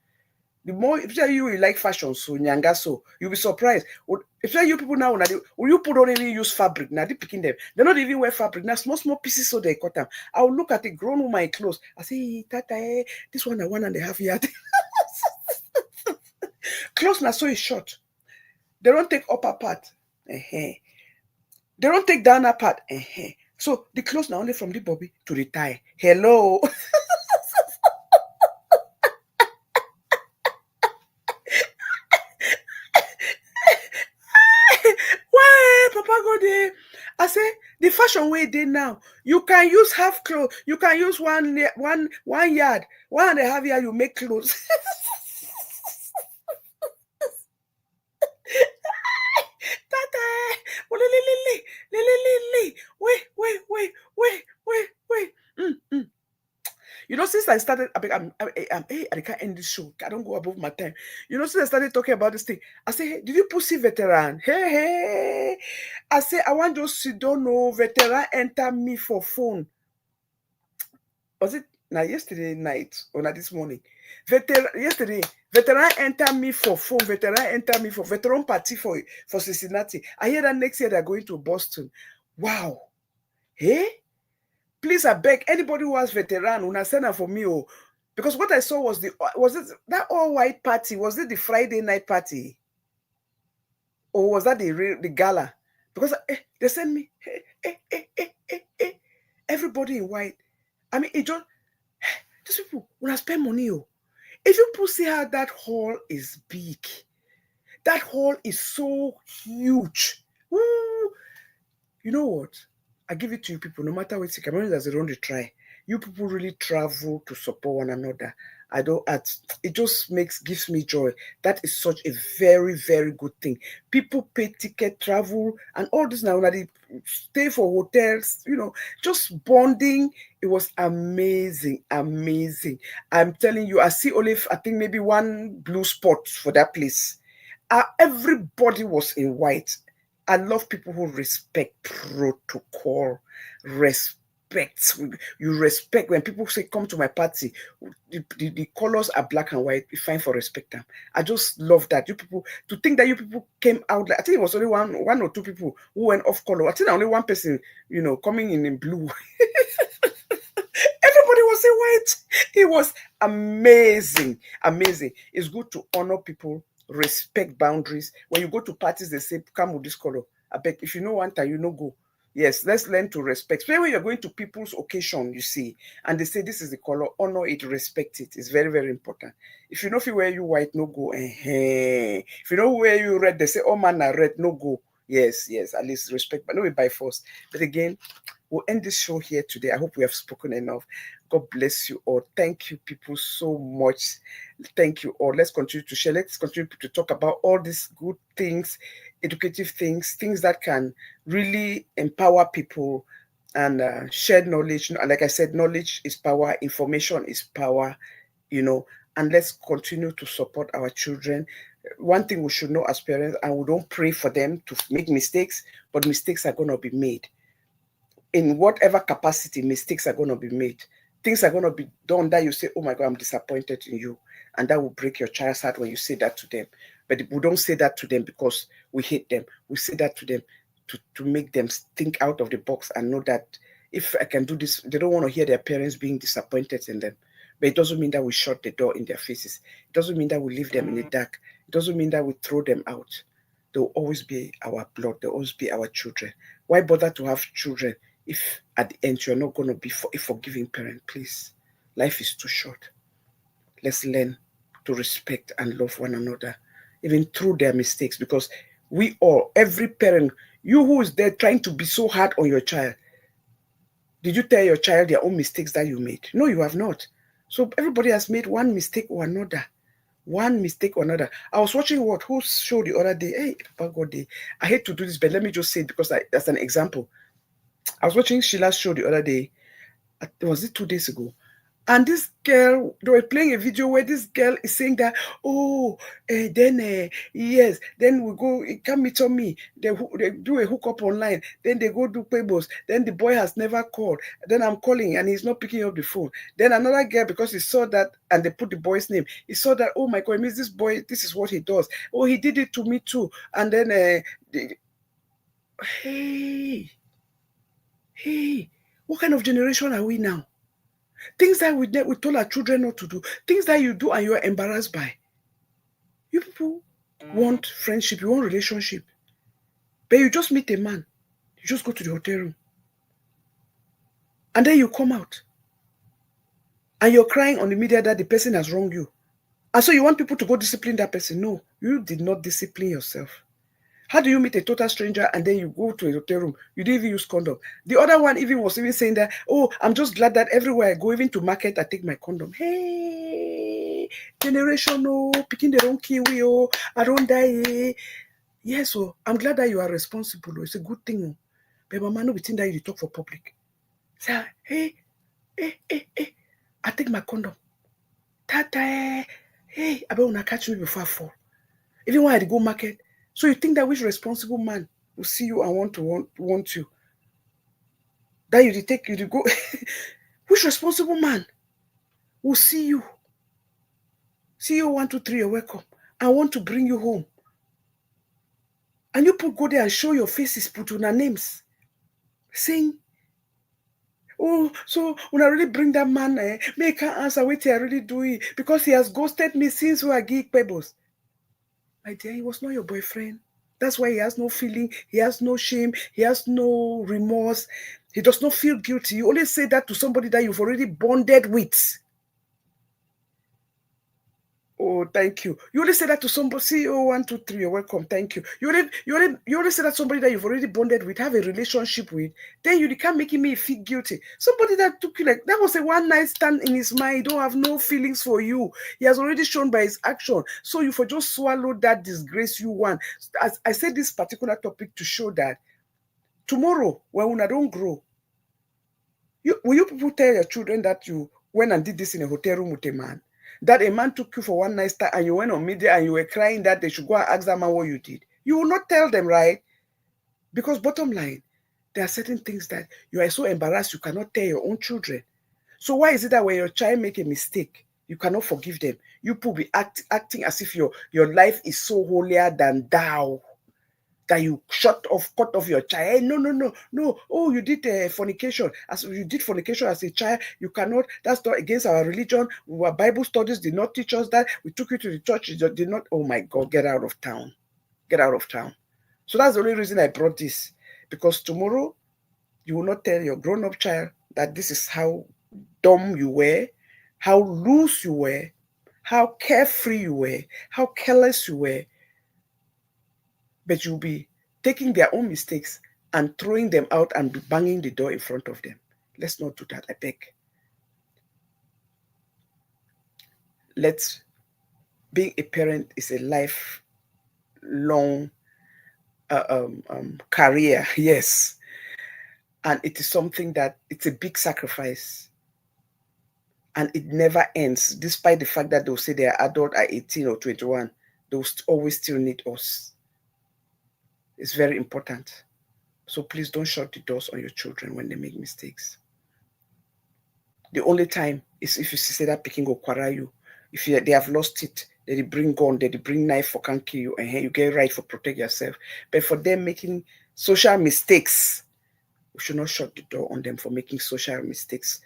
S1: The more, if you like fashion, so nyanga, so you'll be surprised. If you people now, will you don't even use fabric now? They picking them. They not even wear fabric now. Small pieces so they cut them. I'll look at a grown woman clothes. I say, Tata, this one a 1.5 yard. Clothes now so is short. They don't take upper part. They don't take down part. So the clothes now only from the bobby to the tie. Hello. Papa go there. I say the fashion way they now. You can use half clothes. You can use one yard, 1.5 yard. You make clothes. Wait. Since I started, I can't end this show. I don't go above my time. Since I started talking about this thing, I say, hey, did you pussy veteran? Hey. I say, I want those who don't know veteran enter me for phone. Was it now yesterday night or not this morning? Yesterday, veteran enter me for phone. Veteran party for Cincinnati. I hear that next year they're going to Boston. Wow. Hey? Please, I beg anybody who has veteran, una send her for me. Because what I saw was it that all white party? Was it the Friday night party? Or was that the gala? Because they sent me everybody in white. I mean, it just these people wanna spend money. If you see how that hall is big, that hall is so huge. Woo. You know what? I give it to you people, no matter what Cameroonians they don't try. You people really travel to support one another. It just gives me joy. That is such a very, very good thing. People pay ticket, travel, and all this now. They stay for hotels, just bonding. It was amazing. I'm telling you, I see only, I think maybe one blue spot for that place. Everybody was in white. I love people who respect protocol, You respect when people say come to my party. The colors are black and white. It's fine for respect them. I just love that you people to think that you people came out. Like, I think it was only one or two people who went off color. I think only one person, coming in blue. Everybody was in white. It was amazing. Amazing. It's good to honor people, respect boundaries. When you go to parties, they say, come with this color. I beg, if you know one time, you know go. Yes, let's learn to respect. Especially when you're going to people's occasion, you see, and they say this is the color, honor it, respect it. It's very, very important. If you know if you wear you white, no go. If you know wear you red, they say, oh man, are red, no go. Yes, at least respect, but no by force. But again, we'll end this show here today. I hope we have spoken enough. God bless you all. Thank you, people, so much. Thank you all. Let's continue to share. Let's continue to talk about all these good things, educative things, things that can really empower people and share knowledge. Like I said, knowledge is power, information is power, and let's continue to support our children. One thing we should know as parents, and we don't pray for them to make mistakes, but mistakes are going to be made in whatever capacity. Mistakes are going to be made. Things are going to be done that you say, oh my God, I'm disappointed in you. And that will break your child's heart when you say that to them. But we don't say that to them because we hate them. We say that to them to make them think out of the box and know that if I can do this, they don't want to hear their parents being disappointed in them. But it doesn't mean that we shut the door in their faces. It doesn't mean that we leave them in the dark. It doesn't mean that we throw them out. They'll always be our blood. They'll always be our children. Why bother to have children if at the end you're not going to be a forgiving parent? Please, life is too short. Let's learn to respect and love one another, even through their mistakes, because we all, every parent, you who is there trying to be so hard on your child, did you tell your child their own mistakes that you made? No, you have not. So everybody has made one mistake or another. One mistake or another. I was watching who show the other day. Hey, Papa God Day. I hate to do this, but let me just say it because that's an example. I was watching Sheila's show the other day. Was it 2 days ago? And this girl, they were playing a video where this girl is saying that, yes, then we go, it can meet on me. They do a hookup online. Then they go do payables. Then the boy has never called. Then I'm calling and he's not picking up the phone. Then another girl, because he saw that and they put the boy's name, he saw that, oh my God, it means this boy, this is what he does. Oh, he did it to me too. And then, hey, what kind of generation are we now? Things that we told our children not to do. Things that you do and you are embarrassed by. You people want friendship, you want relationship. But you just meet a man. You just go to the hotel room. And then you come out. And you're crying on the media that the person has wronged you. And so you want people to go discipline that person. No, you did not discipline yourself. How do you meet a total stranger and then you go to a hotel room? You didn't even use condom. The other one was even saying that, oh, I'm just glad that everywhere I go, even to market, I take my condom. Hey, generation, picking the wrong kiwi, I don't die. Yes, I'm glad that you are responsible. It's a good thing. But mama, no, we think that you talk for public. Say, hey, I take my condom. Tata, hey, I better not catch me before I fall. Even when I go market. So you think that which responsible man will see you and want you? That you take you to go. Which responsible man will see you? See you 1, 2, 3, you're welcome. I want to bring you home. And you go there and show your faces, put on their names. Saying, oh, so when I really bring that man, make her answer what I really do it because he has ghosted me since we are gig pebbles. My dear, he was not your boyfriend. That's why he has no feeling, he has no shame, he has no remorse, he does not feel guilty. You only say that to somebody that you've already bonded with. Oh, thank you. You only say that to somebody, CEO 1, 2, 3, you're welcome, thank you. You only say that to somebody that you've already bonded with, have a relationship with, then you can't make me feel guilty. Somebody that took you that was a one night stand in his mind, he don't have no feelings for you. He has already shown by his action. So you for just swallow that disgrace you want. As I said this particular topic to show that tomorrow, when I don't grow, will you people tell your children that you went and did this in a hotel room with a man? That a man took you for one night stand and you went on media and you were crying that they should go and ask that man what you did. You will not tell them, right? Because bottom line, There are certain things that you are so embarrassed you cannot tell your own children. So why is it that when your child make a mistake, you cannot forgive them? You people be acting as if your life is so holier than thou that you cut off your child. Hey, no. Oh, you did fornication. As you did fornication as a child, you cannot. That's not against our religion. Our Bible studies did not teach us that. We took you to the church. You did not. Oh my God, get out of town. Get out of town. So that's the only reason I brought this. Because tomorrow, you will not tell your grown-up child that this is how dumb you were, how loose you were, how carefree you were, how careless you were. But you'll be taking their own mistakes and throwing them out and be banging the door in front of them. Let's not do that, I beg. Being a parent is a lifelong career, yes. And it is something that it's a big sacrifice. And it never ends, despite the fact that they'll say they are adult at 18 or 21. They'll always still need us. It's very important. So please don't shut the doors on your children when they make mistakes. The only time is if you see that picking go quarrel you. If they have lost it, they bring gun, they bring knife for can kill you, and you get right for protect yourself. But for them making social mistakes, we should not shut the door on them for making social mistakes.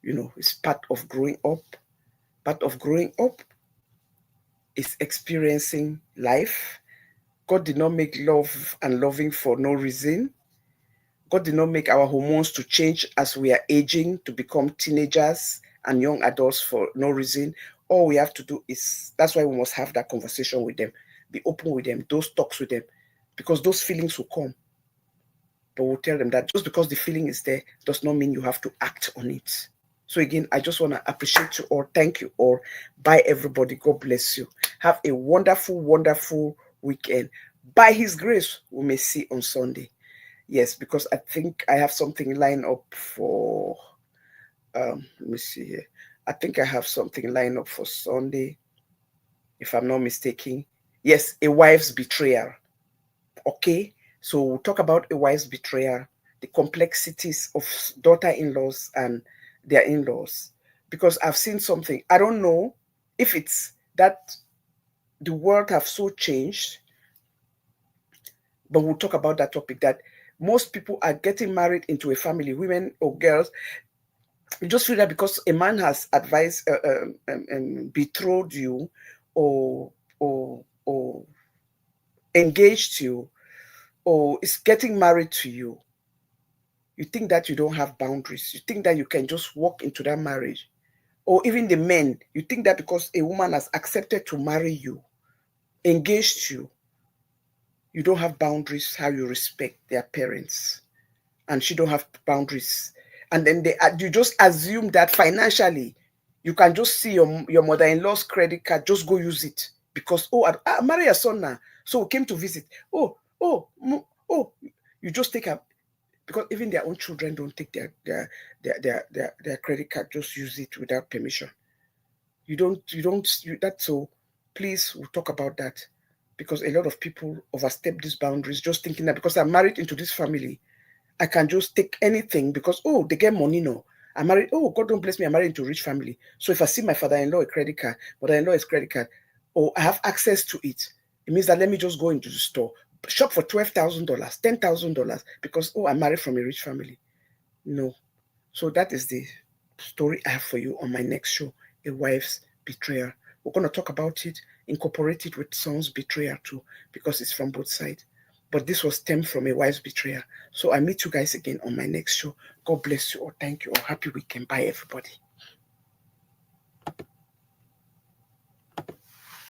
S1: You know, it's part of growing up. Part of growing up is experiencing life. God did not make love and loving for no reason. God did not make our hormones to change as we are aging to become teenagers and young adults for no reason. All we have to do is, that's why we must have that conversation with them, be open with them, those talks with them, because those feelings will come. But we'll tell them that just because the feeling is there does not mean you have to act on it. So again, I just want to appreciate you all. Thank you all. Bye, everybody. God bless you. Have a wonderful, wonderful weekend. By His grace, we may see on Sunday. Yes, because I think I have something lined up for, let me see here. I think I have something lined up for Sunday, if I'm not mistaken. Yes, a wife's betrayal. Okay, so we'll talk about a wife's betrayal, the complexities of daughter-in-laws and their in-laws. Because I've seen something. I don't know if it's that the world have so changed, but we'll talk about that topic, that most people are getting married into a family, women or girls. You just feel that because a man has advised, betrothed you, or engaged you, or is getting married to you, you think that you don't have boundaries. You think that you can just walk into that marriage. Or even the men, you think that because a woman has accepted to marry you, engaged you, you don't have boundaries, how you respect their parents. And she don't have boundaries. And then you just assume that financially, you can just see your mother-in-law's credit card, just go use it. Because, oh, I marry a son now, so we came to visit. Oh, you just take a, because even their own children don't take their credit card, just use it without permission. That's so. Please, we'll talk about that, because a lot of people overstep these boundaries, just thinking that because I'm married into this family, I can just take anything because, oh, they get money, no. I'm married, oh, God don't bless me, I'm married into a rich family. So if I see my father-in-law a credit card, mother-in-law is credit card, or I have access to it, it means that let me just go into the store, shop for $12,000, $10,000, because, oh, I'm married from a rich family. No. So that is the story I have for you on my next show, A Wife's Betrayal. We're going to talk about it, incorporate it with son's betrayal too, because it's from both sides. But this was stemmed from a wife's betrayal. So I meet you guys again on my next show. God bless you all. Thank you all. Happy weekend. Bye, everybody.